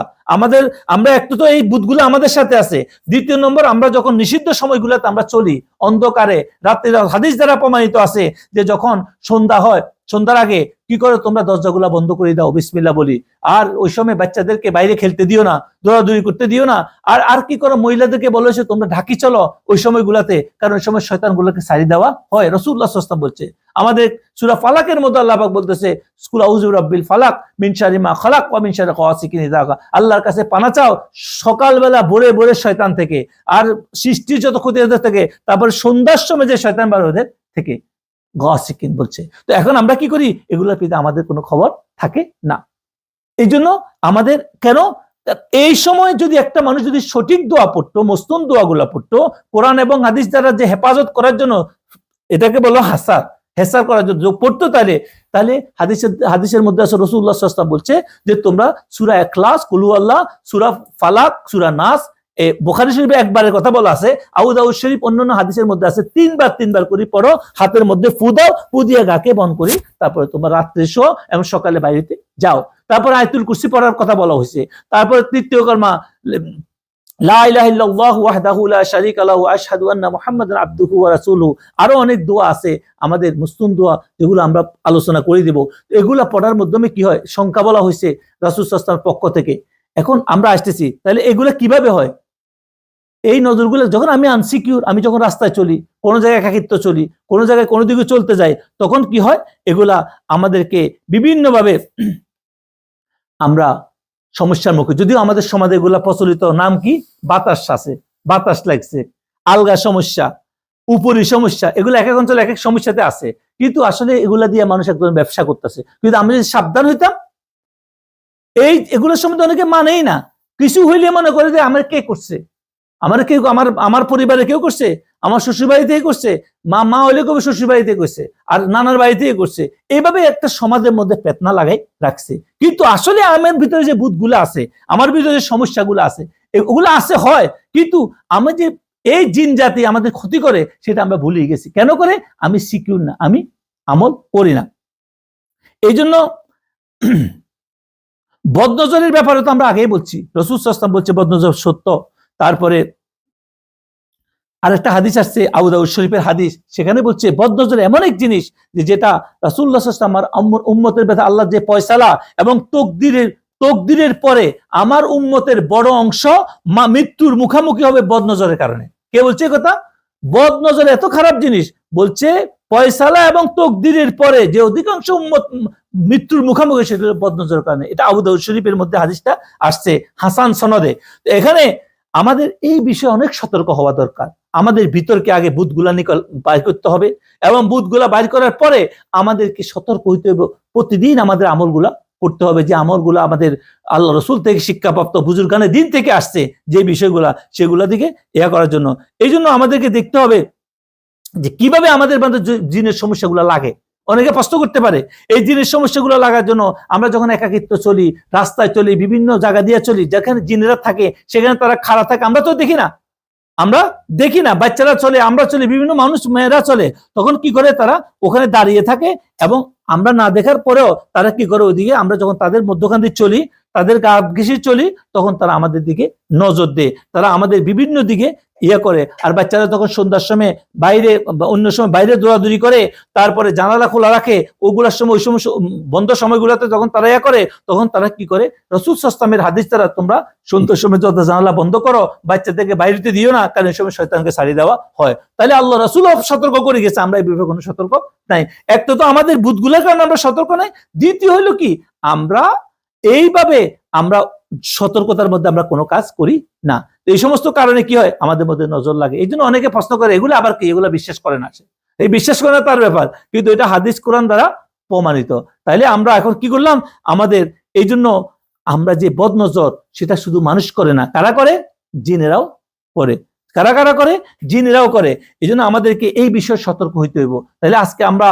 আমরা একটু তো এই বুধগুলো আমাদের সাথে আছে। দ্বিতীয় নম্বর, আমরা যখন নিষিদ্ধ সময়গুলোতে আমরা চলি অন্ধকারে রাত্রে, হাদিস দ্বারা প্রমাণিত আছে যে যখন সন্ধ্যা হয়, সন্ধ্যার আগে কি করে তোমরা দরজাগুলা বন্ধ করে দাও, বিসমিল্লাহ বলি। আর ওই সময় বাচ্চাদেরকে বাইরে খেলতে দিও না, দৌড়াদৌড়ি করতে দিও না। আর কি করো, মহিলাদেরকে বলেছে তোমরা ঢাকি চলো ওই সময়গুলাতে, কারণ ওই সময় শয়তানগুলোকে সারি দেওয়া হয়। রাসূলুল্লাহ সাল্লাল্লাহু আলাইহি ওয়াসাল্লাম বলছে। আমাদের সূরা ফালাকের মধ্যে আল্লাহ পাক বলতেছে, কুল আউযু বিরাব্বিল ফালাক মিন শাররি মা খালাক ওয়া মিন শাররি গাসিকিন ইযা ওয়াকা। আল্লাহর কাছে পানা চাও সকালবেলা ভোরে ভোরে শয়তান থেকে, আর সৃষ্টির যত ক্ষতি থেকে, তারপর সন্ধ্যার সময় যে শয়তান বার ওদের থেকে, গাসিকিন বলছে। তো এখন আমরা কি করি, এগুলোর প্রতি আমাদের কোনো খবর থাকে না। এই জন্য আমাদের কেন এই সময় যদি একটা মানুষ যদি সঠিক দোয়া পড়তো, মসনুন দোয়াগুলা পড়তো, কোরআন এবং হাদিস দ্বারা যে হেফাজত করার জন্য, এটাকে বলো হেসার করার জন্য পড়তো, তাহলে হাদিসের মধ্যে আছে রাসূলুল্লাহ সাল্লাল্লাহু আলাইহি ওয়াসাল্লাম বলছে যে তোমরা সূরা ইখলাস, কুল হুয়াল্লাহ, সূরা ফালাক, সূরা নাস, বুখারী শরীফে একবারের কথা বলা আছে, আবু দাউদ শরীফ অন্যান্য হাদিসের মধ্যে আছে তিনবার করে পড়ো, হাতের মধ্যে ফু দাও, ফু দিয়ে গাকে বন্ধ করি, তারপরে তোমরা রাত্রে শো এবং সকালে বাইরেতে যাও। তারপর আয়াতুল কুরসি পড়ার কথা বলা হয়েছে। তারপর তৃতীয় কলমা লা ইলাহা ইল্লাল্লাহু ওয়াহদাহু লা শারীকা লাহু আশহাদু আন্না মুহাম্মাদান আবদুহু ওয়া রাসূলুহু। আরো অনেক দোয়া আছে আমাদের মুসলিম দোয়া, যেগুলো আমরা আলোচনা করে দিব। এগুলা পড়ার মাধ্যমে কি হয়, সংখ্যা বলা হয়েছে রাসূল সাল্লাল্লাহু আলাইহি ওয়াসাল্লামের পক্ষ থেকে। এখন আমরা আসতেছি, তাহলে এগুলা কিভাবে হয়? এই নজরগুলো যখন আমি আনসিকিউর, আমি যখন রাস্তায় চলি, কোনো জায়গায় একাকিত্ব চলি, কোনো জায়গায় কোনো দিকে চলতে যাই, তখন কি হয়, এগুলা আমাদেরকে বিভিন্নভাবে আমরা সমস্যার মুখে। যদিও আমাদের সমাজে এগুলা প্রচলিত নাম কি, বাতাস আছে, বাতাস লাগছে, আলগা সমস্যা, উপরি সমস্যা, এগুলো এক এক অঞ্চলে এক এক সমস্যাতে আছে। কিন্তু আসলে এগুলা দিয়ে মানুষ একদম ব্যবসা করতেছে। কিন্তু আমরা যদি সাবধান হইতাম, এগুলোর সম্বন্ধে অনেকে মানেই না। কিছু হইলে মনে করে যে আমার কে করছে, আমার পরিবারে কেউ করছে, আমার শ্বশুর বাড়িতে করছে, মা হইলে কেউ শ্বশুর বাড়িতে করছে, আর নানার বাড়িতে করছে। এইভাবে একটা সমাজের মধ্যে পেতনা লাগাই রাখছে। কিন্তু আসলে আমার ভিতরে যে ভূতগুলো আছে, আমার ভিতরে যে সমস্যাগুলো আছে, ওগুলো আছে হয়, কিন্তু আমি যে এই জিন জাতি আমাদের ক্ষতি করে, সেটা আমরা ভুলে গেছি। কেন করে? আমি সিকিউর না, আমি আমল করি না। এই জন্য বদনজরের ব্যাপারে তো আমরা আগেই বলছি, রাসূল সাল্লাল্লাহু আলাইহি ওয়াসাল্লাম বলছে বদনজর সত্য। তারপরে আরেকটা হাদিস আসছে, আবু দাউদ শরীফের হাদিস, সেখানে বলছে বদনজর এমন এক জিনিস যেটা রাসূলুল্লাহ সাল্লাল্লাহু আলাইহি ওয়াসাল্লাম আমার উম্মতের ব্যাপারে আল্লাহ যে ফয়সালা এবং তকদিরের পরে আমার উম্মতের বড় অংশ মৃত্যুর মুখোমুখি হবে বদনজরের কারণে। কে বলছে কথা? বদনজর এত খারাপ জিনিস, বলছে ফয়সালা এবং তকদিরের পরে যে অধিকাংশ উম্মত মৃত্যুর মুখোমুখি, সেটা বদনজরের কারণে। এটা আবু দাউদ শরীফের মধ্যে হাদিসটা আসছে হাসান সনদে। এখানে আমাদের এই বিষয়ে অনেক সতর্ক হওয়া দরকার। আমাদের ভিতরকে আগে বুথগুলা বাইর করতে হবে, এবং বুথগুলা বাইর করার পরে আমাদেরকে সতর্ক হইতে হবে। প্রতিদিন আমাদের আমলগুলা করতে হবে, যে আমলগুলা আমাদের আল্লাহ রসুল থেকে শিক্ষাপ্রাপ্ত বুজুর্গানের দিন থেকে আসছে, যে বিষয়গুলা, সেগুলা দিকে ইয়া করার জন্য। এই জন্য আমাদেরকে দেখতে হবে যে কিভাবে আমাদের মধ্যে জিনের সমস্যাগুলো লাগে। অনেকে প্রশ্ন করতে পারে, এই জিনের সমস্যাগুলো লাগার জন্য আমরা যখন একাকিত্ব চলি, রাস্তায় চলি, বিভিন্ন জায়গা দিয়ে চলি, যেখানে জিনেরা থাকে সেখানে তারা খাড়া থাকে, আমরা তো দেখি না, বাচ্চারা চলে, আমরা চলি, বিভিন্ন মানুষ মেয়েরা চলে, তখন কি করে তারা ওখানে দাঁড়িয়ে থাকে, এবং আমরা না দেখার পরেও তারা কি করে ওইদিকে, আমরা যখন তাদের মধ্যখান দিয়ে চলি, তাদের গা ঘেঁষে চলি, তখন তারা আমাদের দিকে নজর দেয়, তারা আমাদের বিভিন্ন দিকে ইয়ে করে। আর বাচ্চারা তখন সন্ধ্যার সময় বাইরে বা অন্য সময় বাইরে দৌড়াদৌড়ি করে, তারপরে জানালা খোলা রাখে, ওগুলার সময় ওই সময় বন্ধ সময়গুলোতে যখন তারা ইয়ে করে, তখন তারা কি করে, রাসূল সাল্লাল্লাহু আলাইহি ওয়াসাল্লামের হাদিস দ্বারা তোমরা সন্ধ্যার সময় যত জানালা বন্ধ করো, বাচ্চাদেরকে বাইরেতে দিও না, কারণ এই সময় শয়তানকে ছাড়িয়ে দেওয়া হয়। তাহলে আল্লাহ রাসূল সতর্ক করে গেছে, আমরা এই ব্যাপারে কোনো সতর্ক নাই। এক তো আমাদের ভূতগুলোর কারণে আমরা সতর্ক নাই, দ্বিতীয় হলো কি, আমরা এইভাবে আমরা সতর্কতার মধ্যে আমরা কোনো কাজ করি না। এই সমস্ত কারণে কি হয়, আমাদের মধ্যে নজর লাগে। এই জন্য অনেকে প্রশ্ন করে, এগুলো আবার কি, এগুলো বিশ্বাস করে না, এই বিশ্বাস করে না তার ব্যাপার, কিন্তু এটা হাদিস কোরআন দ্বারা প্রমাণিত। তাইলে আমরা এখন কি করলাম, আমাদের এই জন্য আমরা যে বদনজর, সেটা শুধু মানুষ করে না, কারা করে, জিনেরাও করে। কারা করে, জিনেরাও করে। এই জন্য আমাদেরকে এই বিষয়ে সতর্ক হইতে হইব। তাহলে আজকে আমরা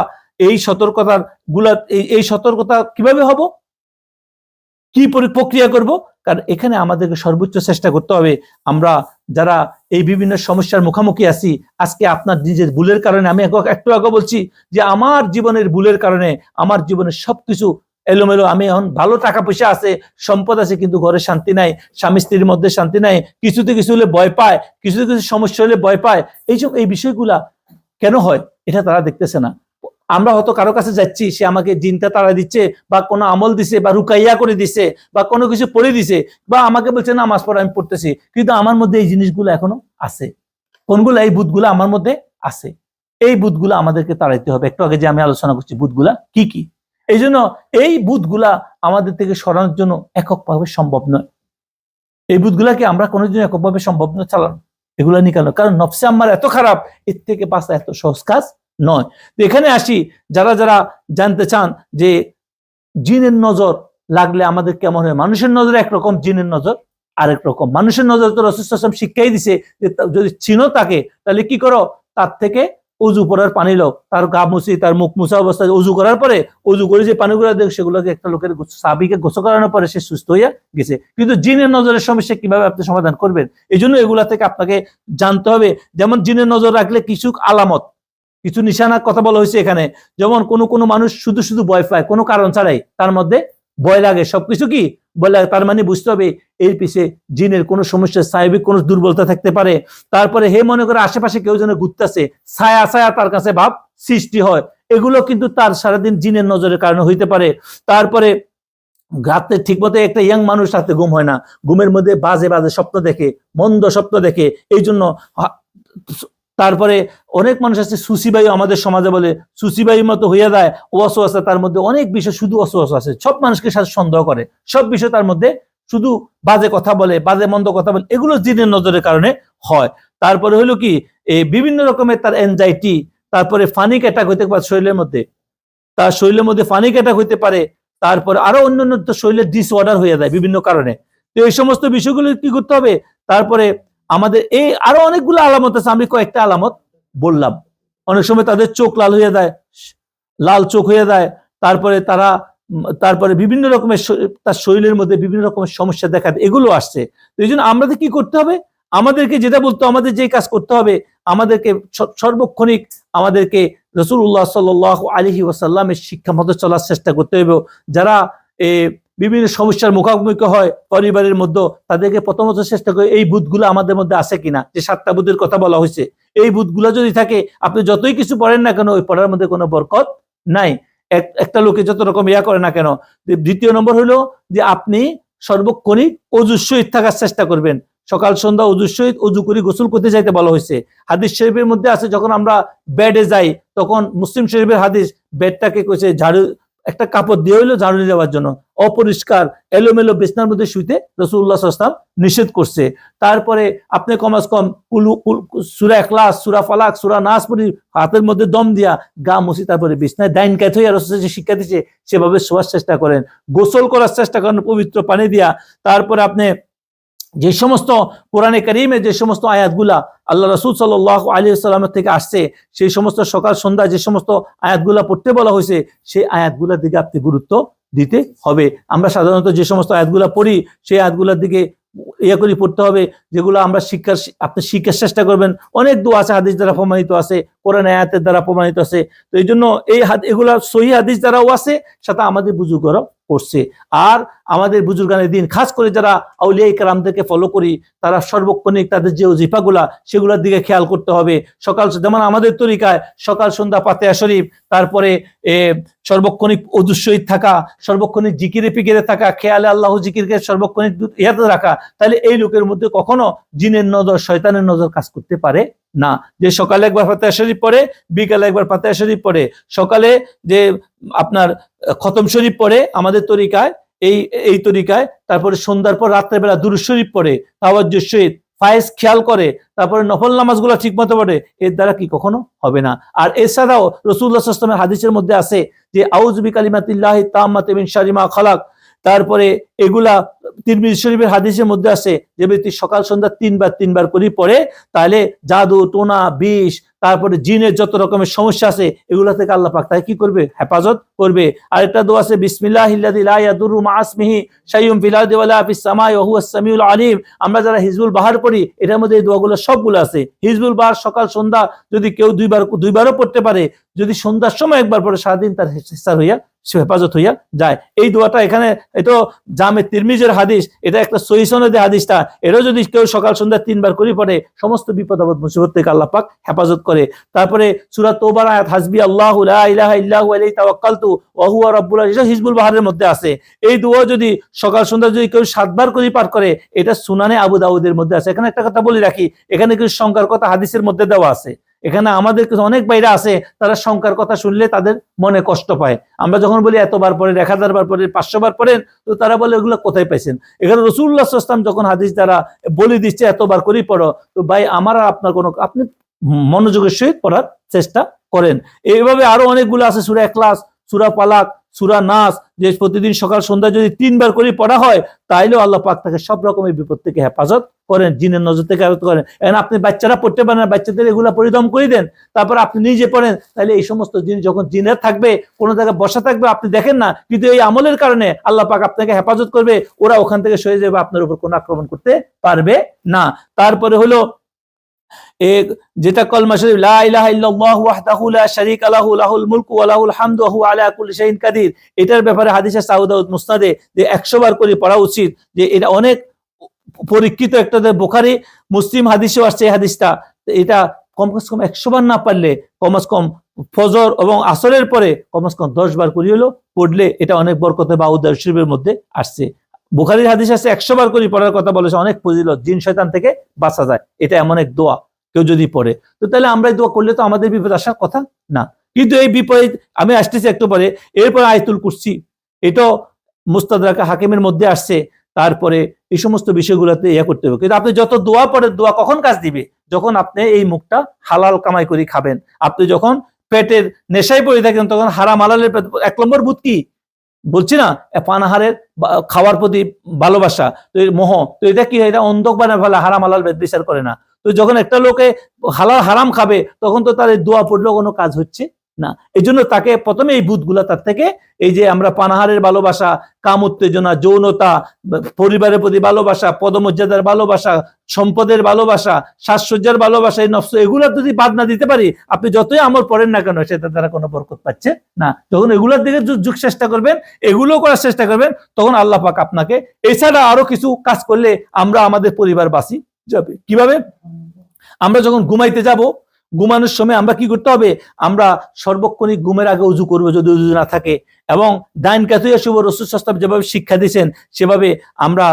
এই সতর্কতার এই সতর্কতা কিভাবে হব, কি প্রক্রিয়া করব, কারণ এখানে আমাদেরকে সর্বোচ্চ চেষ্টা করতে হবে আমরা যারা এই বিভিন্ন সমস্যার মুখোমুখি আছি, আজকে আপনার নিজের ভুলের কারণে, আমি একটু আগে বলছি যে আমার জীবনের ভুলের কারণে আমার জীবনের সবকিছু এলোমেলো, আমি এখন ভালো টাকা পয়সা আছে, সম্পদ আছে, কিন্তু ঘরে শান্তি নাই, স্বামী স্ত্রীর মধ্যে শান্তি নাই, কিছুতে কিছু হলে ভয় পায়, কিছুতে কিছু সমস্যা হলে ভয় পায়। এই বিষয়গুলা কেন হয় এটা তারা দেখতেছে না। আমরা হয়তো কারো কাছে যাচ্ছি, সে আমাকে জিনটা তাড়া দিচ্ছে, বা কোনো আমল দিছে, বা রুকাইয়া করে দিছে, বা কোনো কিছু পড়ে দিছে, বা আমাকে বলছে নামাজ পড়া আমি পড়তেছি, কিন্তু আমার মধ্যে এই জিনিসগুলো এখনো আছে। কোনগুলো? এই বুধগুলো আমার মধ্যে আছে। এই বুধগুলো আমাদেরকে তাড়াইতে হবে। একটু আগে যে আমি আলোচনা করছি বুধগুলা কি কি, এই জন্য এই বুধগুলা আমাদের থেকে সরানোর জন্য এককভাবে সম্ভব নয়। এই বুধগুলাকে আমরা কোনোদিন এককভাবে সম্ভব নয় চালানো, এগুলা নিকানো, কারণ নফসে আম্মার এত খারাপ, এর থেকে বাঁচা এত সহজ কাজ নয়। তো এখানে আসি, যারা যারা জানতে চান যে জিনের নজর লাগলে আমাদের কেমন হয়। মানুষের নজর একরকম, জিনের নজর আরেক রকম। মানুষের নজর তো রাসূল সাল্লাল্লাহু আলাইহি ওয়াসাল্লাম শিক্ষাই দিছে যে যদি চিনো তাকে, তাহলে কি করো, তার থেকে অজু করার পানি লো, তার গা মুছি, তার মুখ মুছা অবস্থায় অজু করার পরে, অজু করে যে পানিগুলো দেখ, সেগুলোকে একটা লোকের সাহাবীকে গোসল করানোর পরে সে সুস্থ হইয়া গেছে। কিন্তু জিনের নজরের সমস্যা কিভাবে আপনি সমাধান করবেন, এই জন্য এগুলা থেকে আপনাকে জানতে হবে। যেমন জিনের নজর রাখলে কিছু আলামত, কিছু নিশানার কথা বলা হয়েছে এখানে। যেমন কোনো মানুষ শুধু শুধু ভয় পায়, কোনো কারণ ছাড়াই তার মধ্যে ভয় লাগে, সবকিছু কি ভয় লাগে, তার মানে বুঝতে হবে এর পিছে জিনের কোনো সমস্যা, স্নায়বিক কোনো দুর্বলতা থাকতে পারে। তারপরে হে মনে করে আশেপাশে কেউ যেন ঘুরতেছে, ছায়া ছায়া তার কাছে ভাব সৃষ্টি হয়, এগুলো কিন্তু তার সারাদিন জিনের নজরের কারণে হইতে পারে। তারপরে রাতে ঠিক মতো একটা ইয়াং মানুষ রাতে ঘুম হয় না, ঘুমের মধ্যে বাজে বাজে স্বপ্ন দেখে, মন্দ স্বপ্ন দেখে, এই জন্য। তারপরে অনেক মানুষ আছে সুসিবায়ু, আমাদের সমাজে বলে সুসিবায়ুর মতো হইয়া যায়, ওয়াসওয়াসা, তার মধ্যে অনেক বিষয় শুধু ওয়াসওয়াসা আছে, সব মানুষকে সাথে সন্দেহ করে, সব বিষয় তার মধ্যে শুধু বাজে কথা বলে, বাজে মন্দ কথা বলে, এগুলো জিনের নজরের কারণে হয়। তারপরে হলো কি, এই বিভিন্ন রকমের তার এনজাইটি, তারপরে ফানিক অ্যাটাক হইতে পারে শরীরের মধ্যে, তার শরীরের মধ্যে ফানিক অ্যাটাক হইতে পারে, তারপরে আরো অন্যান্য শরীরের ডিসঅর্ডার হয়ে যায় বিভিন্ন কারণে। তো এই সমস্ত বিষয়গুলো কি করতে হবে। তারপরে আমাদের এই আরো অনেকগুলো আলামত আছে, আমি কয়েকটা আলামত বললাম। অনেক সময় তাদের চোখ লাল হয়ে যায়, লাল চোখ হয়ে যায়, তারপরে বিভিন্ন রকমের তার শরীরের মধ্যে বিভিন্ন রকমের সমস্যা দেখা দেয়, এগুলো আসছে। তো এই জন্য আমাদের কি করতে হবে, আমাদেরকে যেটা বলতো, আমাদের যে কাজ করতে হবে, আমাদেরকে সর্বক্ষণিক আমাদেরকে রাসূলুল্লাহ সাল্লাল্লাহু আলাইহি ওয়াসাল্লামের শিক্ষা মতো চলার চেষ্টা করতে হবে। যারা বিভিন্ন সমস্যার মুখোমুখি হয় পরিবারের মধ্যে, তাদেরকে প্রথমত চেষ্টা করে এই বুধগুলো আমাদের মধ্যে আছে কিনা, যে 7টা বুধের কথা বলা হয়েছে, এই বুধগুলো যদি থাকে, আপনি যতই কিছু পড়েন না কেন, ওই পড়ার মধ্যে কোনো বরকত নাই। একটা লোকে যত রকম ইয়া করে না কেন। দ্বিতীয় নম্বর হলো যে আপনি সর্বক্ষণিক অজুর সহিত থাকার চেষ্টা করবেন। সকাল সন্ধ্যা অজুর সহিত অজু করে গোসল করতে যাইতে বলা হয়েছে। হাদিস শরীফের মধ্যে আছে, যখন আমরা বেডে যাই, তখন মুসলিম শরীফের হাদিস, বেডটাকে কইছে ঝাড়ু, একটা কাপড় দিয়ে হইলো ঝাড়ু দেওয়ার জন্য, অপরিষ্কার এলোমেলো বিছনার মধ্যে শুইতে রাসূলুল্লাহ সাল্লাল্লাহু আলাইহি ওয়াসাল্লাম নিষেধ করছে। তারপরে আপনি কমাস কম সূরা ইখলাস, সূরা ফালাক, সূরা নাস পড়ি, হাতের মধ্যে দম দিয়া গা মুছি, তারপরে বিছনায় ডাইন কাত হইয়া রাসূল যে শিক্ষা দিয়েছে সেভাবে শোয়ার চেষ্টা করেন, গোসল করার চেষ্টা করেন পবিত্র পানি দিয়া। তারপরে আপনি যে সমস্ত কোরআনে কারীমে যে সমস্ত আয়াতগুলা আল্লাহ রাসূল সাল্লাল্লাহু আলাইহি ওয়াসাল্লামের থেকে আসছে, সেই সমস্ত সকাল সন্ধ্যা যে সমস্ত আয়াতগুলা পড়তে বলা হয়েছে, সেই আয়াতগুলোর দিকে আপনি গুরুত্ব দিতে হবে। আমরা সাধারণত যে সমস্ত আয়াতগুলা পড়ি, সেই আয়াতগুলোর দিকে ইয়ে করে পড়তে হবে, যেগুলো আমরা আপনি শিক্ষার চেষ্টা করবেন। অনেক দোয়া আছে, হাদিস দ্বারা প্রমাণিত আছে, কোরআন আয়াতের দ্বারা প্রমাণিত আছে। তো এই জন্য এগুলা সহিহ হাদিস দ্বারাও আছে, সাথে আমাদের বুজুর্গরাও করছে। আর আমাদের বুজুর্গানের দিন, খাস করে যারা আউলিয়া ইকরামদেরকে ফলো করি, তারা সর্বক্ষণিক তাদের যে ওজিফাগুলা, সেগুলোর দিকে খেয়াল করতে হবে। সকাল, যেমন আমাদের তরিকায় সকাল সন্ধ্যা ফাতিহা শরীফ, তারপরে সর্বক্ষণিক ওযুর সহিত থাকা, সর্বক্ষণিক জিকিরে ফিকিরে থাকা, খেয়ালে আল্লাহ জিকিরকে সর্বক্ষণিক ইয়াতে রাখা, তাহলে এই লোকের মধ্যে কখনো জিনের নজর, শয়তানের নজর কাজ করতে পারে না। যে সকালে একবার ফাতিহা শরীফ পড়ে, বিকালে একবার ফাতিহা শরীফ পড়ে, সকালে যে আপনার খতম শরীফ পড়ে আমাদের তরিকায়, এই তরিকায়, তারপরে সন্ধ্যার পর রাত্রে বেলা দুরূদ শরীফ পড়ে, তাওয়াজ্জুর সহিত ফায়েজ খেয়াল করে, তারপরে নফল নামাজগুলো ঠিক মতো পড়ে, এর দ্বারা কি কখনো হবে না। আর এছাড়াও রাসূলুল্লাহ সাল্লাল্লাহু আলাইহি ওয়াসাল্লামের হাদিসের মধ্যে আছে যে আউযু বিকালিমাতিল্লাহি তাম্মাতি মিন শাররি মা খালাক, তারপরে এগুলা তিরমিজি শরীফের হাদিসের মধ্যে আছে যে ব্যক্তি সকাল সন্ধ্যা তিনবার করে পড়ে, তাহলে জাদু টোনা বিষ তারপরে জিনের যত রকমের সমস্যা আছে এগুলা থেকে আল্লাহ পাক তাকে কি করবে, হেফাজত করবে। আরেকটা দোয়া আছে বিসমিল্লাহিল্লাযী লা ইয়াদুররু মা ইসমিহি শাইউন ফিল আরদি ওয়ালা ফিস সামাই ওয়া হুয়াস সামিউল আলিম। আমরা যারা হিজবুল বাহার পড়ি এটার মধ্যে এই দোয়াগুলো সবগুলো আছে। হিজবুল বাহার সকাল সন্ধ্যা যদি কেউ দুইবারও পড়তে পারে, যদি সন্ধ্যার সময় একবার পড়ে সারাদিন তার হিসার হইয়া হেফাজত হইয়া যায়। এই দোয়াটা এখানে এটা জামে তিরমিজির হাদিস, এটা একটা সহিহ সনদে হাদিসটা, এটাও যদি কেউ সকাল সন্ধ্যা 3 বার করে পড়ে সমস্ত বিপদ আপদ মুসিবত থেকে আল্লাহ পাক হেফাজত করে। তারপরে সূরা তওবার আয়াত হাসবি আল্লাহু লা ইলাহা ইল্লাহু আলাইহি তাওয়াক্কালতু ওয়া হুয়া রাব্বুল আরশ, এটা হিজবুল বাহারের মধ্যে আছে। এই দোয়া যদি সকাল সন্ধ্যা যদি কেউ 7 বার করে পাঠ করে, এটা সুনানে আবু দাউদের মধ্যে আছে। এখানে একটা কথা বলে রাখি, এখানে কিছু সংখ্যার কথা হাদিসের মধ্যে দেওয়া আছে। এখানে আমাদের কিছু অনেক বাইরে আছে তারা সংখ্যার কথা শুনলে তাদের মনে কষ্ট পায়। আমরা যখন বলি এতবার পড়েন, 1000 বার পড়েন, 500 বার পড়েন, তো তারা বলে এগুলো কোথায় পাইছেন। এখানে রাসূলুল্লাহ সাল্লাল্লাহু আলাইহি ওয়াসাল্লাম যখন হাদিস দ্বারা বলে দিচ্ছে এতবার করে পড়ো, তো ভাই আমার আপনার কোনো, আপনি মনোযোগের সহিত পড়ার চেষ্টা করেন। এইভাবে আরো অনেকগুলো আছে, সূরা ইখলাস, সূরা ফালাক, সূরা নাস, যে প্রতিদিন সকাল সন্ধ্যা যদি 3 বার করে পড়া হয় তাইলেও আল্লাহ পাক তাকে সব রকমের বিপদ থেকে হেফাজত করেন, জিনের নজর থেকে হেফাজত করেন। এখন আপনি বাচ্চারা পড়তে পারেন না, বাচ্চাদের এগুলা পরিদম করে দেন, তারপর আপনি নিজে পড়েন, তাহলে এই সমস্ত জিনিস যখন জিনের থাকবে কোনো জায়গায় বসা থাকবে আপনি দেখেন না, কিন্তু এই আমলের কারণে আল্লাহ পাক আপনাকে হেফাজত করবে, ওরা ওখান থেকে সরে যাবে, আপনার উপর কোনো আক্রমণ করতে পারবে না। তারপরে হলো যেটা কলমা শরীফ লা ইলাহা ইল্লাল্লাহু ওয়াহদাহু লা শারীকা লাহু লাহুল মুলকু ওয়া লাহুল হামদু ওয়া হুয়া আলা কুল্লি শাইইন কাদির, এটার ব্যাপারে হাদিসে সাউদ মুসনাদে যে 100 বার করে পড়া উচিত, যে এটা অনেক পরীক্ষিত একটা, বুখারী মুসলিম হাদিসেও আসছে এই হাদিসটা। এটা কমসে কম 100 বার না পারলে কমসে কম ফজর এবং আসরের পরে কমসে কম 10 বার করে হলো পড়লে এটা অনেক বরকতে বা দাউদ শরীফের মধ্যে আসছে। বুখারীর হাদিস আছে 100 বার করে পড়ার কথা বলেছে, অনেক ফজিলত, জিন শয়তান থেকে বাঁচা যায়। এটা এমন এক দোয়া কেউ যদি পড়ে, তো তাহলে আমরা এই দোয়া করলে তো আমাদের বিপদ আসার কথা না। কিন্তু এই বিপরীত আমি আসতেছি একটু পরে। এরপর আয়াতুল কুরসি, এটাও মুস্তাদরাক হাকিমের মধ্যে আসছে। তারপরে এই সমস্ত বিষয়গুলোতে ইয়া করতে হবে। কিন্তু আপনি যত দোয়া পড়েন, দোয়া কখন কাজ দিবে? যখন আপনি এই মুখটা হালাল কামাই করে খাবেন। আপনি যখন পেটের নেশায় পড়ে থাকেন তখন হারাম হালালের 1 নম্বর ভূত কি বলছি না, পানাহারের খাওয়ার প্রতি ভালোবাসা, তো এই মোহ, তো এটা কি এটা অন্ধক বানায় ফেলে, হারাম হালাল বিচার করে না। তো যখন একটা লোকে হালাল হারাম খাবে তখন তো তার দোয়া পড়লেও কোনো কাজ হচ্ছে না। এই জন্য তাকে প্রথমে এই ভূতগুলা তার থেকে, এই যে আমরা পানাহারের ভালোবাসা, কাম উত্তেজনা, যৌনতা, পরিবারের প্রতি ভালোবাসা, পদমর্যাদার ভালোবাসা, সম্পদের ভালোবাসা, সাজসজ্জার ভালোবাসা, এই নফস, এগুলা যদি বাদ না দিতে পারি, আপনি যতই আমল পড়েন না কেন সেটা দ্বারা কোনো বরকত পাচ্ছে না। যখন এগুলোর দিকে যুগ চেষ্টা করবেন, এগুলো করার চেষ্টা করবেন, তখন আল্লাহ পাক আপনাকে, এছাড়া আরো কিছু কাজ করলে আমরা আমাদের পরিবার বাঁচি যাবে। কিভাবে? আমরা যখন ঘুমাইতে যাব, ঘুমানোর সময় আমরা কি করতে হবে? আমরা সর্বক্ষণিক ঘুমের আগে উজু করবো যদি উজু না থাকে, এবং ডাইন কাতুয়া শুভ রাসূল সাল্লাল্লাহু আলাইহি ওয়াসাল্লাম যেভাবে শিক্ষা দিয়েছেন সেভাবে আমরা,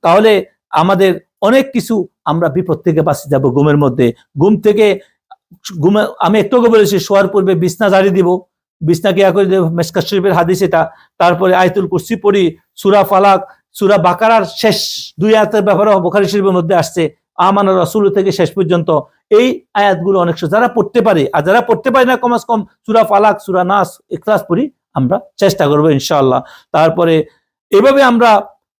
তাহলে আমাদের অনেক কিছু আমরা বিপদ থেকে বাঁচে যাব ঘুমের মধ্যে। ঘুমে আমি একটু আগে বলেছি শোয়ার পূর্বে বিছনা ঝাড়ি দিব, বিছনা কিয়া করে দেব, মিশকাত শরীফের হাদিস এটা। তারপরে আয়াতুল কুরসি পড়ি, সূরা ফালাক, সূরা বাকারার শেষ 2 আয়াতের ব্যাপারে বুখারী শরীফের মধ্যে আসছে, আমানা রাসূল থেকে শেষ পর্যন্ত এই আয়াতগুলো অনেক যারা পড়তে পারে, আর যারা পড়তে পারে না কমস কম সূরা ফালাক, সূরা নাস, ইখলাস পড়ি আমরা চেষ্টা করব ইনশাআল্লাহ। তারপরে এভাবে আমরা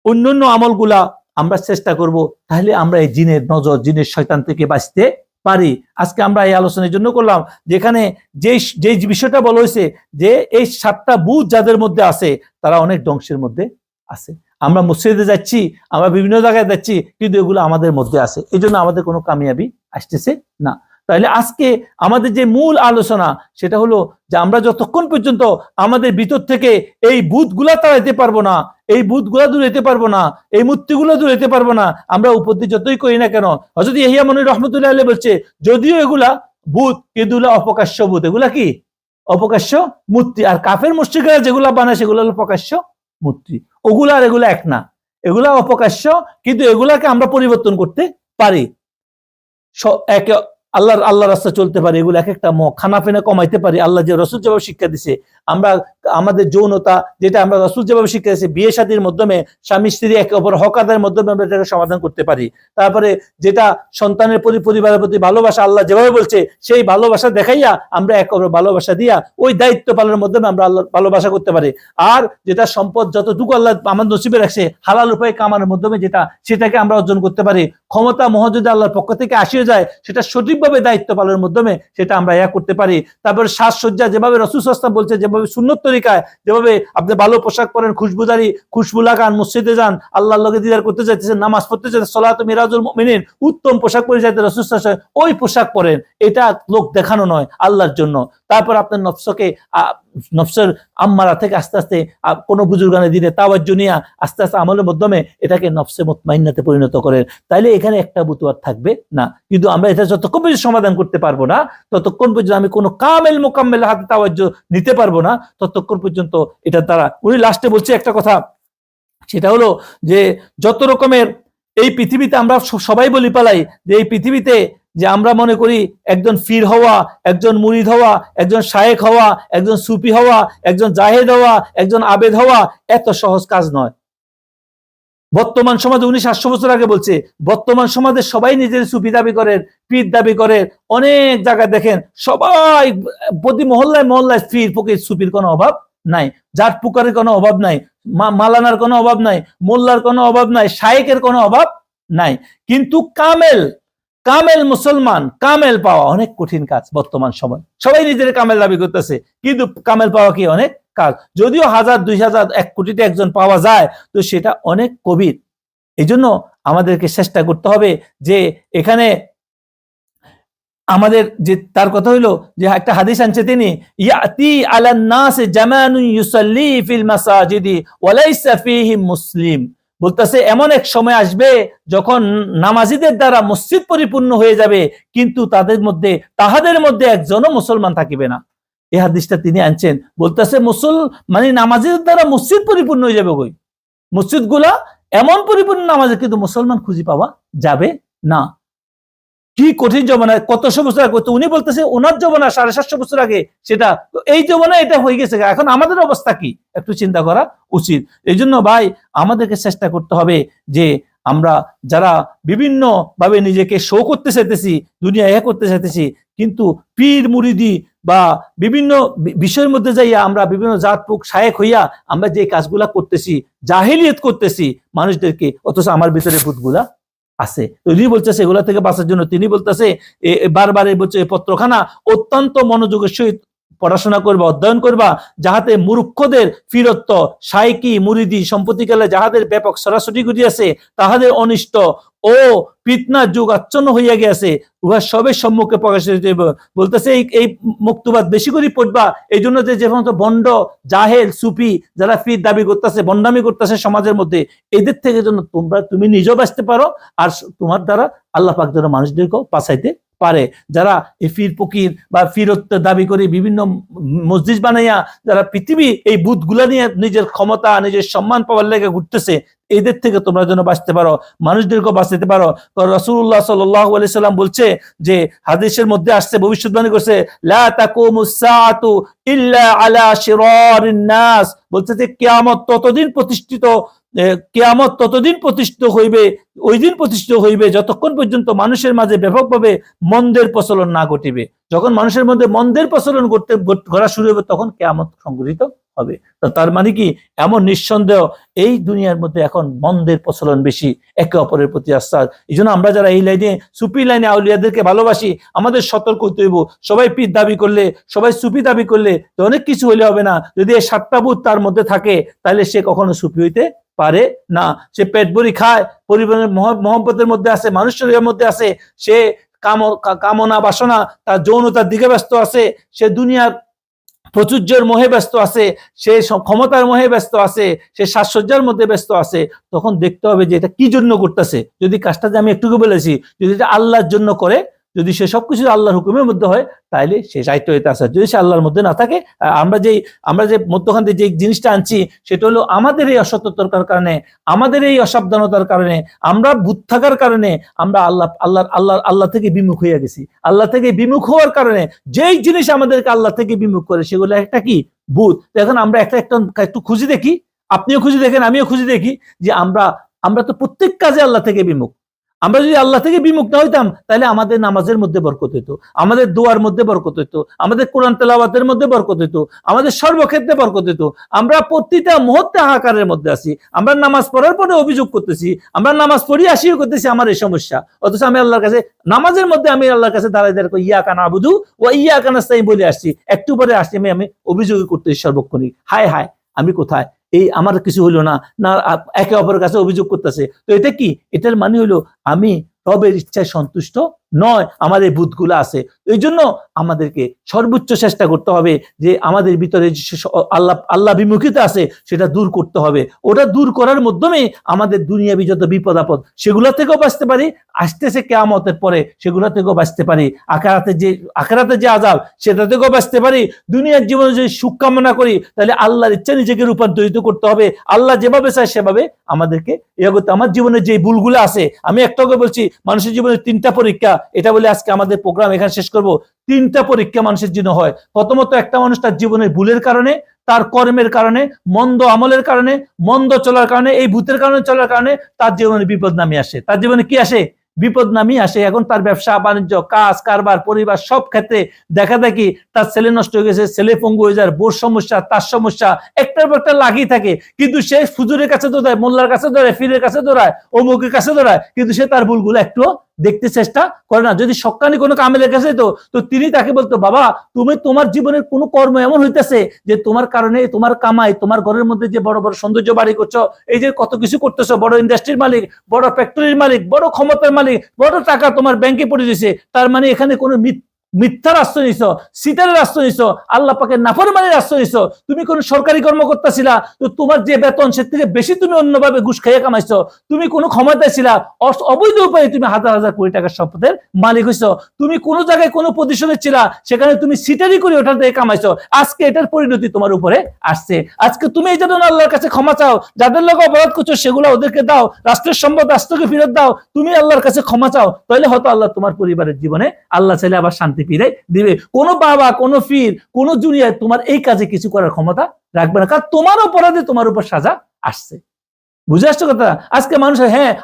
অন্যান্য আমলগুলা আমরা চেষ্টা করব, তাহলে আমরা এই জিনের নজর, জিনের শয়তান থেকে বাঁচতে পারি। আজকে আমরা এই আলোচনার জন্য করলাম, যেখানে যে বিষয়টা বলা হয়েছে যে এই 7টা ভূত যাদের মধ্যে আছে তারা অনেক ধ্বংসের মধ্যে আছে। আমরা মসজিদে যাচ্ছি, আমরা বিভিন্ন জায়গায় যাচ্ছি, কিন্তু এগুলো আমাদের মধ্যে আছে, এই জন্য আমাদের কোনো কামিয়াবি আসতেছে না। তাহলে আজকে আমাদের যে মূল আলোচনা সেটা হলো যে আমরা যতক্ষণ পর্যন্ত আমাদের ভিতর থেকে এই ভূতগুলা তাড়াইতে পারবো না, এই ভূতগুলা দূর হইতে পারবো না, এই মূর্তিগুলো দূর হইতে পারবো না, আমরা উপলব্ধি যতই করি না কেন। হযরত ইহইয়া মুনির রাহমাতুল্লাহ আলাইহি বলছে, যদিও এগুলা ভূত কিন্তু অপকাশ্য ভূত, এগুলা কি অপকাশ্য মূর্তি। আর কাফের মুশরিকরা যেগুলা বানায় সেগুলো হলো প্রকাশ্য মূর্তি। ওগুলা আর এগুলা এক না, এগুলা অপকাশ্য, কিন্তু এগুলাকে আমরা পরিবর্তন করতে পারি, আল্লাহর রাস্তা চলতে পারি, এগুলো এক একটা খানা ফেনা কমাইতে পারি, আল্লাহ যে রাসূল যেভাবে শিক্ষা দিছে। আমরা আমাদের যৌনতা, যেটা আমরা রাসূল যেভাবে শিখিয়েছে বিয়ে শাদীর মাধ্যমে স্বামী স্ত্রী একে অপর হক আদায়ের মাধ্যমে আমরা এটাকে সমাধান করতে পারি। তারপরে যেটা সন্তানের পরিবারের প্রতি ভালোবাসা আল্লাহ যেভাবে বলছে সেই ভালোবাসা দেখাইয়া আমরা একে অপর ভালোবাসা দিয়া ওই দায়িত্ব পালনের মাধ্যমে আমরা আল্লাহ ভালোবাসা করতে পারি। আর যেটা সম্পদ যতটুকু আল্লাহ আমার নসিবে রাখছে হালাল উপায়ে কামানোর মাধ্যমে সেটাকে আমরা অর্জন করতে পারি। ক্ষমতা যদি আল্লাহর পক্ষ থেকে আসিয়ে যায় সেটা সঠিকভাবে দায়িত্ব পালনের মাধ্যমে সেটা আমরা করতে পারি। তারপর সাজসজ্জা যেভাবে রাসূল সাল্লাল্লাহু আলাইহি ওয়াসাল্লাম বলছে, যেভাবে সুন্নত তরিকায় যেভাবে আপনি ভালো পোশাক পরেন, খুশবু লাগান, মসজিদে যান, আল্লাহর লগে দিদার করতে চাইতেছেন, নামাজ পড়তে চাইতেছেন, সালাতু মিরাজুল মুমিনিন, উত্তম পোশাক পরে যাইতে রাসূল সাল্লাল্লাহু আলাইহি ওয়াসাল্লাম ওই পোশাক পরেন। এটা লোক দেখানো নয়, আল্লাহর জন্য। তারপর আপনার নফসের আম্মারা থেকে আস্তে আস্তে কোনো বুজুর্গানের দিনে তাওয়াজ্জু নিয়ে আস্তে আস্তে আমলের মাধ্যমে এটাকে নফসে মুতমাইন্নাতে পরিণত করেন। তাইলে এখানে একটা বুতুয়ার থাকবে না। কিন্তু আমরা এটা যতক্ষণ পর্যন্ত সমাধান করতে পারবো না, ততক্ষণ পর্যন্ত আমি কোনো কামেল মোকাম্মেল হাতে তাওয়াজ্জু নিতে পারবো না, ততক্ষণ পর্যন্ত এটা দ্বারা। উনি লাস্টে বলছে একটা কথা, সেটা হলো যে যত রকমের এই পৃথিবীতে আমরা সবাই বলি পালাই যে এই পৃথিবীতে যে আমরা মনে করি একজন ফির হওয়া, একজন মুরিদ হওয়া, একজন শায়েখ হওয়া, একজন সুফি হওয়া, একজন জাহেদ হওয়া, একজন আবেদ হওয়া এত সহজ কাজ নয়। বর্তমান সমাজে 700 বছর আগে বলছে, বর্তমান সমাজে সবাই নিজের সুফি দাবি করেন, পীর দাবি করেন। অনেক জায়গায় দেখেন সবাই প্রতি মহল্লায় মহল্লায় পীর ফকির সুফির কোনো অভাব নাই, জাত পুকারের কোনো অভাব নাই, মালানার কোনো অভাব নাই, মোল্লার কোনো অভাব নাই, শায়েকের কোনো অভাব নাই। কিন্তু কামেল মুসলমান, কামেল পাওয়া অনেক কঠিন কাজ। বর্তমান সময় সবাই নিজের কামেল দাবি করতেছে, কিন্তু কামেল পাওয়া কি অনেক কাজ। যদিও 1000, 2000, 1 কোটিতে একজন পাওয়া যায়, তো সেটা অনেক কবির। এই জন্য আমাদেরকে চেষ্টা করতে হবে যে এখানে আমাদের যে তার কথা হইলো যে একটা হাদিস আনছে তিনি, ইয়াতি আলান নাস জামানুন ইউসাল্লি ফিল মাসাজিদি ওয়া লাইসা ফীহি মুসলিম। বলতেছে এমন এক সময় আসবে যখন নামাজিদের দ্বারা মসজিদ পরিপূর্ণ হয়ে যাবে, কিন্তু তাহাদের মধ্যে একজনও মুসলমান থাকিবে না। এই হাদিসটা তিনি আনছেন, বলতেছে মানে নামাজিদের দ্বারা মসজিদ পরিপূর্ণ হয়ে যাবে। মসজিদ গুলা এমন পরিপূর্ণ নামাজে, কিন্তু মুসলমান খুঁজে পাওয়া যাবে না। কি কঠিন জমানায়, কতশো বছর আগে। তো উনি বলতেছে ওনার জমানা 750 বছর আগে, সেটা এই জমানায় এটা হয়ে গেছে। এখন আমাদের অবস্থা কি একটু চিন্তা করা উচিত। এই জন্য ভাই আমাদেরকে চেষ্টা করতে হবে যে আমরা যারা বিভিন্ন ভাবে নিজেকে শো করতে চাইতেছি, দুনিয়া করতে চাইতেছি, কিন্তু পীর মুরিদি বা বিভিন্ন বিষয়ের মধ্যে যাইয়া আমরা বিভিন্ন জাত পুক শায়েক হইয়া আমরা যে কাজগুলা করতেছি, জাহেলিয়ত করতেছি মানুষদেরকে, অথচ আমার ভিতরে ভূতগুলা আছে। তিনি বলতেছে এগুলা থেকে বাঁচার জন্য তিনি বলতেছে বারবার বলছে পত্রখানা অত্যন্ত মনোযোগের সহিত পড়াশোনা করবা, অধ্যয়ন করবা, যাহাতে মূর্খদের ফিরত্ব, শাইকি মুরিদি সম্পত্তিকালে যাহাদের ব্যাপক সরাসরি ঘটিয়াছে, তাহাদের অনিষ্ট ও ফিতনা যুগ আচ্ছন্ন হইয়া গিয়াছে, উহা সবের সম্মুখে প্রকাশিত হইবে। বলতেছে এই মুক্তবাদ বেশি করে পড়বা। এই জন্য যে সমস্ত বন্ড, জাহেল, সুফি যারা ফির দাবি করতেছে, বন্ডামি করতেছে সমাজের মধ্যে, এদের থেকে যেন তুমি নিজেও বাঁচতে পারো, আর তোমার দ্বারা আল্লাহ পাক যেন মানুষদেরকেও বাঁচাইতে পারে। যারা এই ফির ফকির বা ফিরত্বের দাবি করে বিভিন্ন মসজিদ বানাইয়া যারা পৃথিবী এই বুথগুলা নিয়ে নিজের ক্ষমতা, নিজের সম্মান পাওয়ার লেগে ঘুরতেছে, এদের থেকে তোমরা যেন বাঁচতে পারো, মানুষদেরকেও বাঁচাতে পারো। রাসূলুল্লাহ সাল্লাল্লাহু আলাইহি সাল্লাম বলছে যে হাদিসের মধ্যে আসছে, ভবিষ্যৎবাণী করছে, লা তাকুমুস সাআতু ইল্লা আলা শিরারিন নাস। বলছে যে কিয়ামত ততদিন প্রতিষ্ঠিত হইবে, ওই দিন প্রতিষ্ঠিত হইবে যতক্ষণ পর্যন্ত মানুষের মাঝে ব্যাপকভাবে মন্দের প্রচলন না ঘটিবে। যখন মানুষের মধ্যে মন্দের প্রচলন করা শুরু হবে, তখন কিয়ামত সংঘটিত হবে। তো তার মানে কি, এমন নিঃসন্দেহ এই দুনিয়ার মধ্যে এখন মন্দের প্রচলন বেশি, একে অপরের প্রতি আস্থা। এই জন্য আমরা যারা এই লাইনে সুফি লাইনে আউলিয়াদেরকে ভালোবাসি, আমাদের সতর্ক হইতে হইব। সবাই পীর দাবি করলে, সবাই সুফি দাবি করলে তো অনেক কিছু হইলে হবে না। যদি এই 7টা বুথ তার মধ্যে থাকে, তাহলে সে কখনো সুফি হইতে পারে না। সে পেট ভরি খায়, পরিবারের মহব্বতের মধ্যে আছে, মানুষের মধ্যে আছে, সে কামনা বাসনা, তার যৌনতার দিকে ব্যস্ত আছে, সে দুনিয়ার প্রচুর্যের মোহে ব্যস্ত আছে, সে ক্ষমতার মোহে ব্যস্ত আছে, সে সাজসজ্জার মধ্যে ব্যস্ত আছে। তখন দেখতে হবে যে এটা কি জন্য করতেছে। যদি কাজটা যে আমি একটুকু বলেছি, যদি এটা আল্লাহর জন্য করে, যদি সে সবকিছু আল্লাহর হুকুমের মধ্যে হয় তাহলে সে সাহিত্য হইতে আসে। যদি সে আল্লাহর মধ্যে না থাকে, আমরা যে মধ্যখান থেকে যে জিনিসটা আনছি সেটা হলো আমাদের এই অসতর্কতার কারণে, আমাদের এই অসাবধানতার কারণে, আমরা ভূত থাকার কারণে আমরা আল্লাহ থেকে বিমুখ হয়ে গেছি। আল্লাহ থেকে বিমুখ হওয়ার কারণে যেই জিনিস আমাদেরকে আল্লাহ থেকে বিমুখ করে সেগুলো একটা কি ভূত। এখন আমরা একটু খুঁজে দেখি, আপনিও খুঁজে দেখেন, আমিও খুঁজে দেখি যে আমরা তো প্রত্যেক কাজে আল্লাহ থেকে বিমুখ। আমরা যদি আল্লাহ থেকে বিমুখ না হইতাম তাহলে আমাদের নামাজের মধ্যে বরকত হইতো, আমাদের দোয়ার মধ্যে বরকত হইতো, আমাদের কোরআন তেলাওয়াতের মধ্যে বরকত হইতো, আমাদের সর্বক্ষেত্রে বরকত হইতো। আমরা প্রতিটা মুহূর্তে হাহাকারের মধ্যে আছি, আমরা নামাজ পড়ার পরে অভিযোগ করতেছি, আমরা নামাজ পড়ি আসিও করতেছি আমার এই সমস্যা, অথচ আমি আল্লাহর কাছে নামাজের মধ্যে আমি আল্লাহর কাছে দাঁড়ায় দাঁড়ায় ইয়াকা নাবুদু ওয়া ইয়াকা নাস্তাইন বলে আসছি, একটু পরে আসছি আমি অভিযোগ করতেছি সর্বক্ষণই, হায় হায় আমি কোথায়, এই আমার কিছু হইলো না, একে অপরের কাছে অভিযোগ করতেছে। তো এটা কি? এটার মানে হইলো আমি রবের ইচ্ছায় সন্তুষ্ট নয়, আমার এই বুধগুলো আছে। এই জন্য আমাদেরকে সর্বোচ্চ চেষ্টা করতে হবে যে আমাদের ভিতরে আল্লাহ বিমুখিতা আছে সেটা দূর করতে হবে। ওটা দূর করার মাধ্যমে আমাদের দুনিয়াবি যত বিপদ আপদ সেগুলো থেকেও বাঁচতে পারি, আসতেছে কিয়ামতের পরে সেগুলো থেকেও বাঁচতে পারি, আখিরাতে যে আযাব সেটা থেকেও বাঁচতে পারি। দুনিয়ার জীবনে যদি সুখ কামনা করি তাহলে আল্লাহর ইচ্ছা নিজেকে রূপান্তরিত করতে হবে, আল্লাহ যেভাবে চায় সেভাবে আমাদেরকে ইয়ে করতে। আমার জীবনে যে ভুলগুলো আছে, আমি একটু আগে বলছি মানুষের জীবনে 3টা পরীক্ষা, এটা বলে আজকে আমাদের প্রোগ্রাম এখানে শেষ করব। 3টা পরীক্ষা মানুষের জন্য হয়। প্রথমত একটা মানুষ তার জীবনের ভুলের কারণে, তার কর্মের কারণে, মন্দ আমলের কারণে, মন্দ চলার কারণে, এই ভূতের কারণে চলার কারণে তার জীবনে বিপদ নামিয়ে আসে। তার জীবনে কি আসে? বিপদ নামিয়ে আসে। এখন তার ব্যবসা বাণিজ্য, কাজ কারবার, পরিবার সব ক্ষেত্রে দেখা দেখি তার ছেলে নষ্ট হয়ে গেছে, ছেলে পঙ্গু হয়ে যায়, বোর সমস্যা, তার সমস্যা একটার পর একটা লাগিয়ে থাকে। কিন্তু সে ফুজুরের কাছে দৌড়ায়, মোল্লার কাছে দৌড়ায়, ফিরের কাছে দৌড়ায়, অমুকের কাছে দৌড়ায়, কিন্তু সে তার ভুলগুলো একটু দেখতে চেষ্টা করে না। যদি সক্কানি কোনো কামেলের কাছে তো তিনি তাকে বলতো, বাবা তুমি তোমার জীবনের কোনো কর্ম এমন হইতেছে যে তোমার কারণে তোমার কামাই, তোমার ঘরের মধ্যে যে বড় বড় সৌন্দর্য বাড়ি করছো, এই যে কত কিছু করতেছো, বড় ইন্ডাস্ট্রির মালিক, বড় ফ্যাক্টরির মালিক, বড় ক্ষমতার মালিক, বড় টাকা তোমার ব্যাংকে পড়ে দিয়েছে, তার মানে এখানে কোনো মিথ্যার আশ্রয় নিছ, সিটারের আশ্রয় নিছ, আল্লাহ পাকের নাফরমানির আশ্রয় নিছ। তুমি কোন সরকারি কর্মকর্তা ছিলা, তো তোমার যে বেতন সে থেকে বেশি তুমি অন্যভাবে ঘুষ খাইয়া কামাইছো। তুমি কোনো ক্ষমতায় ছিলা, অবৈধ উপায়ে তুমি হাজার হাজার কোটি টাকার সম্পদের মালিক হইছ। তুমি কোনো জায়গায় কোনো পজিশনে ছিলা, সেখানে তুমি সিটারি করে ওটা থেকে কামাইছো। আজকে এটার পরিণতি তোমার উপরে আসছে। আজকে তুমি এই জন্য আল্লাহর কাছে ক্ষমা চাও, যাদের লোক অপরাধ করছো সেগুলো ওদেরকে দাও, রাষ্ট্রের সম্পদ রাষ্ট্রকে ফেরত দাও, তুমি আল্লাহর কাছে ক্ষমা চাও, তাহলে হয়তো আল্লাহ তোমার পরিবারের জীবনে আল্লাহ চাইলে আবার শান্তি ফিরে দিবে। কোনো বাবা, কোনো পীর, কোনো জুনিয়র তোমার এই কাজে কিছু করার ক্ষমতা রাখবে না, কারণ তোমার অপরাধে তোমার উপর সাজা আসছে। বুঝে আসছো কথা? আজকে মানুষ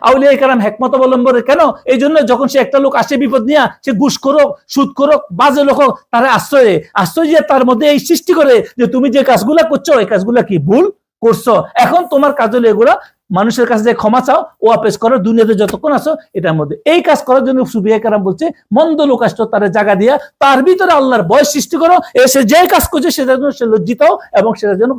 আউলিয়া কেরাম হেকমত অবলম্বনে কেন? এই জন্য যখন সে একটা লোক আসে বিপদ নিয়ে, সে ঘুষ করুক, সুদ করুক, বাজে লোক হোক, তারা আশ্রয় দিয়ে তার মধ্যে এই সৃষ্টি করে যে তুমি যে কাজগুলা করছো এই কাজগুলা কি ভুল করছো। এখন তোমার কাজ হলো এগুলা মানুষের কাছে যে ক্ষমা চাও, ও আপেস করো, দুনিয়াতে যতক্ষণ আছো এটার মধ্যে এই কাজ করার জন্য সুফিয়া কেরাম বলছে মন্দ লোক আসতো তারা জায়গা দিয়া তার ভিতরে আল্লাহর ভয় সৃষ্টি করো, এসে যে কাজ করছে সেটার জন্য সে লজ্জিত এবং সেটার জন্য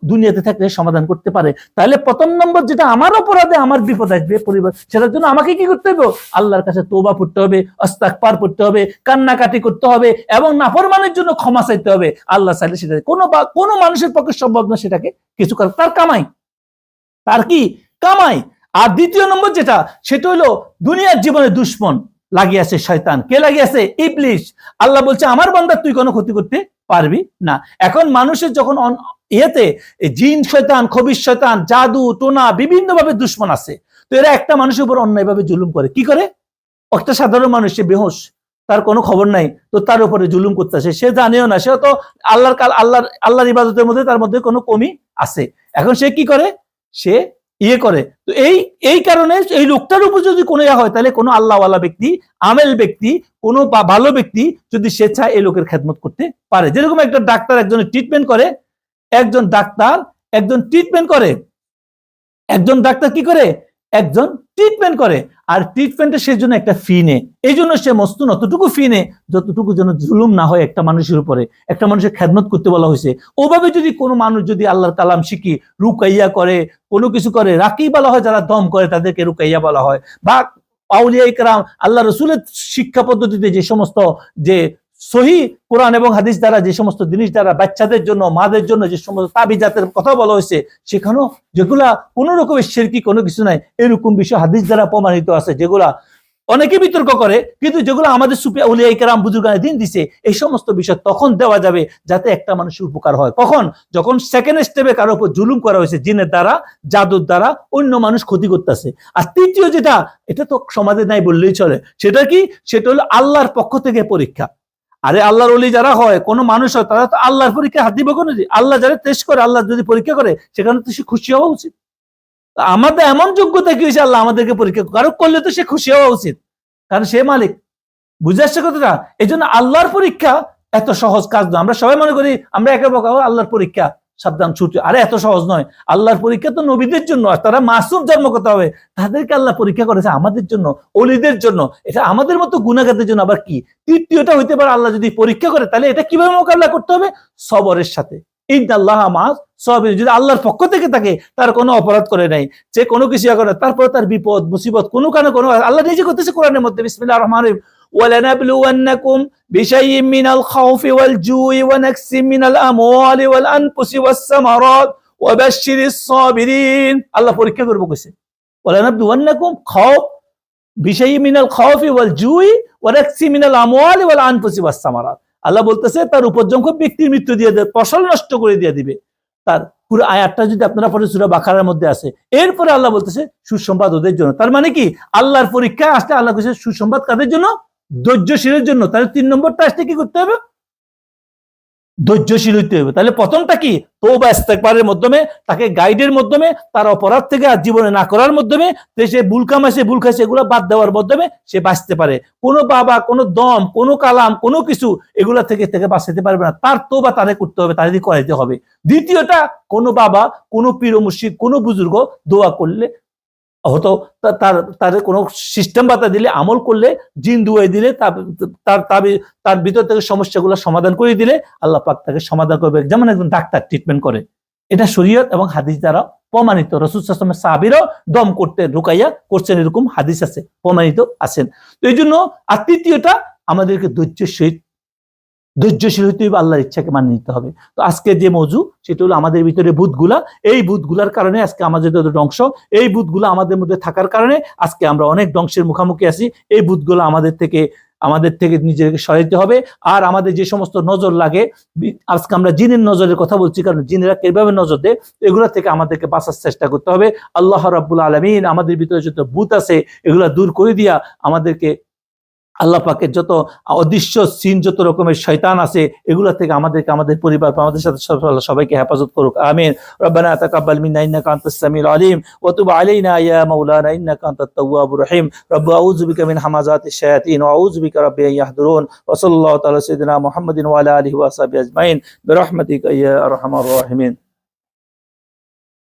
দুনিয়াতে থাকলে সমাধান করতে পারে। তাহলে প্রথম নম্বর যেটা আমার অপরাধে আমার বিপদ আসবে পরিবার, সেটার জন্য আমাকে কি করতে হবে? আল্লাহর কাছে তওবা পড়তে হবে, ইস্তিগফার পড়তে হবে, কান্নাকাটি করতে হবে এবং নাফরমানের জন্য ক্ষমা চাইতে হবে। আল্লাহ চাইলে সেটা কোনো মানুষের পক্ষে সম্ভব না সেটাকে কিছু করা, তার কামাই, তার কি কামাই। আর দ্বিতীয় নম্বর যেটা, সেটা হলো দুনিয়ার জীবনে দুশ্মন লাগিয়েছে শয়তান। কে লাগিয়েছে? ইবলিশ। আল্লাহ বলছে আমার বান্দা তুই কোনো ক্ষতি করতে পারবি না। এখন মানুষের যখন জিন শয়তান, খবিশ শয়তান, জাদু টোনা বিভিন্ন ভাবে দুশ্মন আছে, তো এরা একটা মানুষের উপর অন্যায় ভাবে জুলুম করে। কি করে? একটা সাধারণ মানুষ, সে বেহোশ, তার কোনো খবর নাই, তো তার উপরে জুলুম করতেছে, সে জানেও না, সে তো আল্লাহর ইবাদতের মধ্যে তার মধ্যে কোনো কমি আছে। এখন সে কি করে? সে করে। তো এই কারণে এই লোকটার উপর যদি কোনো হয়, তাহলে কোনো আল্লাহওয়ালা ব্যক্তি, আমেল ব্যক্তি, কোনো ভালো ব্যক্তি যদি সে চায় এই লোকের খেদমত করতে পারে। যেরকম একটা ডাক্তার একজনের ট্রিটমেন্ট করে, একজন ডাক্তার কি করে? একজন ট্রিটমেন্ট করে, আর ট্রিটমেন্টের সেই জন্য একটা ফি নেয়। এই জন্য সে মস্তুন অতটুকু ফি নেয় যতটুকু যেন জুলুম না হয় একটা মানুষের উপরে, একটা মানুষের খেদমত করতে বলা হয়েছে। ওভাবে যদি কোনো মানুষ যদি আল্লাহর কালাম শিখি, রুকাইয়া করে, কোনো কিছু করে, রাকি বলা হয়, যারা দম করে তাদেরকে রুকাইয়া বলা হয়, বা আউলিয়া ইকরাম আল্লাহ রসুলের শিক্ষা পদ্ধতিতে যে সমস্ত যে সহি কোরআন এবং হাদিস দ্বারা যে সমস্ত জিনিস দ্বারা বাচ্চাদের জন্য, মাদের জন্য যে সমস্ত তাবিজাতের কথা বলা হয়েছে, সেখানেও যেগুলা কোনো রকমের শিরকি কোনো কিছু নাই, এরকম বিষয় হাদিস দ্বারা প্রমাণিত আছে, যেগুলা অনেকে বিতর্ক করে, কিন্তু যেগুলো আমাদের সুফিয়া উলিয়া ইকরাম বুজুর্গানে দিন দিছে, এই সমস্ত বিষয় তখন দেওয়া যাবে যাতে একটা মানুষের উপকার হয়। কখন? যখন সেকেন্ড স্টেপে কারো উপর জুলুম করা হয়েছে, জিনের দ্বারা, জাদুর দ্বারা অন্য মানুষ ক্ষতি করতেছে। আর তৃতীয় যেটা, এটা তো সমাজে নাই বললেই চলে, সেটা কি? সেটা হলো আল্লাহর পক্ষ থেকে পরীক্ষা। আরে আল্লাহর ওলি যারা হয়, কোনো মানুষ হয়, তারা তো আল্লাহর পরীক্ষা হাত দিবে কোনো? আল্লাহ যারা টেস্ট করে, আল্লাহ যদি পরীক্ষা করে, সেখানে তো সে খুশি হওয়া উচিত। আমাদের এমন যোগ্যতা কি হয়েছে আল্লাহ আমাদেরকে পরীক্ষা কারো করলে তো সে খুশি হওয়া উচিত, কারণ সে মালিক। বুঝে আসছে কথাটা? এই জন্য আল্লাহর পরীক্ষা এত সহজ কাজ নয়। আমরা সবাই মনে করি আমরা একে বকা আল্লাহর পরীক্ষা, সাবধান ছুটি, আরে এত সহজ নয়। আল্লাহর পরীক্ষা তো নবীদের জন্য, তারা মাসুম জন্ম করতে হবে, তাদেরকে আল্লাহ পরীক্ষা করেছে আমাদের জন্য, ওলিদের জন্য, এটা আমাদের মতো গুনাহগারদের জন্য আবার কি। তৃতীয়টা হইতে পারে আল্লাহ যদি পরীক্ষা করে, তাহলে এটা কিভাবে মোকাবিলা করতে হবে? সবরের সাথে। ইনআল্লাহ মা'আস সাবিরিন। যদি আল্লাহর পক্ষ থেকে থাকে, তার কোনো অপরাধ করে নাই, যে কোনো কিছু করে, তারপর তার বিপদ মুসিবত কোনো কারণে কোনো, আল্লাহ নিজে করতেছে কোরআনের মধ্যে, বিসমিল্লাহির রহমানির রহিম, ওয়ালানাবলুওয়ান্নাকুম বিশাইইম মিনাল খাউফি ওয়াল জুই ওয়া নাকসিম মিনাল আমওয়ালি ওয়াল আনফুসি ওয়াস সামারাত ওয়া বাশশিরিস সাবিরিন। আল্লাহ পরীক্ষা করব কইছে, ওয়ালানাবলুওয়ান্নাকুম খাউফ বিশাইইম মিনাল খাউফি ওয়াল জুই ওয়া নাকসিম মিনাল আমওয়ালি ওয়াল আনফুসি ওয়াস সামারাত। আল্লাহ বলতেছে তার উপর্যঙ্ক ব্যক্তির মৃত্যু দিয়ে দেবে, ফসল নষ্ট করে দিয়ে দিবে। তার পুরো আয়াতটা যদি আপনারা পড়ে সূরা বাকারার মধ্যে আছে। এরপরে আল্লাহ বলতেছে সুসংবাদ ওদের জন্য। তার মানে কি? আল্লাহর পরীক্ষা আসলে আল্লাহ বলছে সুসংবাদ কাদের জন্য? ধৈর্যশীলের জন্য। তাহলে 3 নম্বরটা আসলে কি করতে হবে? ধৈর্যশীল হইতে হবে। তাহলে প্রথমটা কি? তওবা ইস্তেগফারের মাধ্যমে, তাকে গাইডের মাধ্যমে, তার অপরাধ থেকে আর জীবনে না করার মাধ্যমে, সে ভুল কামাইছে, ভুল খাইছে, এগুলো বাদ দেওয়ার মাধ্যমে সে বাঁচতে পারে। কোনো বাবা, কোনো দম, কোনো কালাম, কোনো কিছু এগুলা থেকে বাঁচতে পারবে না। তার তওবা তারে করতে হবে, তারে করাইতে হবে। দ্বিতীয়টা, কোনো বাবা, কোনো পীর মুর্শিদ, কোনো বুজুর্গ দোয়া করলে হতো, তার কোনো সিস্টেম বাতা দিলে, আমল করলে, জিন দুয়াই দিলে, তার ভিতর থেকে সমস্যাগুলো সমাধান করে দিলে আল্লাহ পাক তাকে সমাধান করবে, যেমন একজন ডাক্তার ট্রিটমেন্ট করে। এটা শরীয়ত এবং হাদিস দ্বারা প্রমাণিত। রাসূল সাল্লাল্লাহু আলাইহি ওয়াসাল্লাম সাহাবীরাও দম করতে রুকাইয়া করছেন, এরকম হাদিস আছে, প্রমাণিত আছেন। তো এই জন্য আর তৃতীয়টা, আমাদেরকে ধৈর্যশীল হইতে হবে, আল্লাহর ইচ্ছাকে মানিয়ে নিতে হবে। তো আজকে যে মৌজু, সেটা হলো আমাদের ভিতরে ভূতগুলা। এই ভূতগুলার কারণে আজকে আমাদের ধ্বংস। এই ভূতগুলা আমাদের মধ্যে থাকার কারণে আজকে আমরা অনেক ধ্বংসের মুখোমুখি আছি। এই ভূতগুলো আমাদের থেকে নিজেকে সরাইতে হবে। আর আমাদের যে সমস্ত নজর লাগে, আজকে আমরা জিনের নজরের কথা বলছি, কারণ জিনেরা কিভাবে নজর দেয়, এগুলা থেকে আমাদেরকে বাঁচার চেষ্টা করতে হবে। আল্লাহ রাব্বুল আলামিন আমাদের ভিতরে যত ভূত আছে, এগুলা দূর করে দিয়া আমাদেরকে আল্লাহ পাকের যত অদৃশ্য সিন, যত রকমের শয়তান আছে, এগুলা থেকে আমাদের পরিবার, আমাদের সাথে সবাইকে হেফাজত করুক, আমিন। রব্বানা তাকাব্বাল মিন্না ইন্নাকা আনতাস সামিউল আলিম ওয়া তুব আলাইনা ইয়া মাওলানা ইন্নাকা আনতাত তাওয়াবুর রহিম। রব্বি আউযু বিকা মিন হামাযাতিশ শায়াতিন ওয়া আউযু বিকা রাব্বি আন ইয়াহদুরুন। ওয়া সাল্লাল্লাহু তাআলা সাইয়্যিদিনা মুহাম্মাদিন ওয়া আলা আলিহি ওয়া সাহবিহি আজমাইন বিরহমাতিকা ইয়া আরহামার রাহিমিন।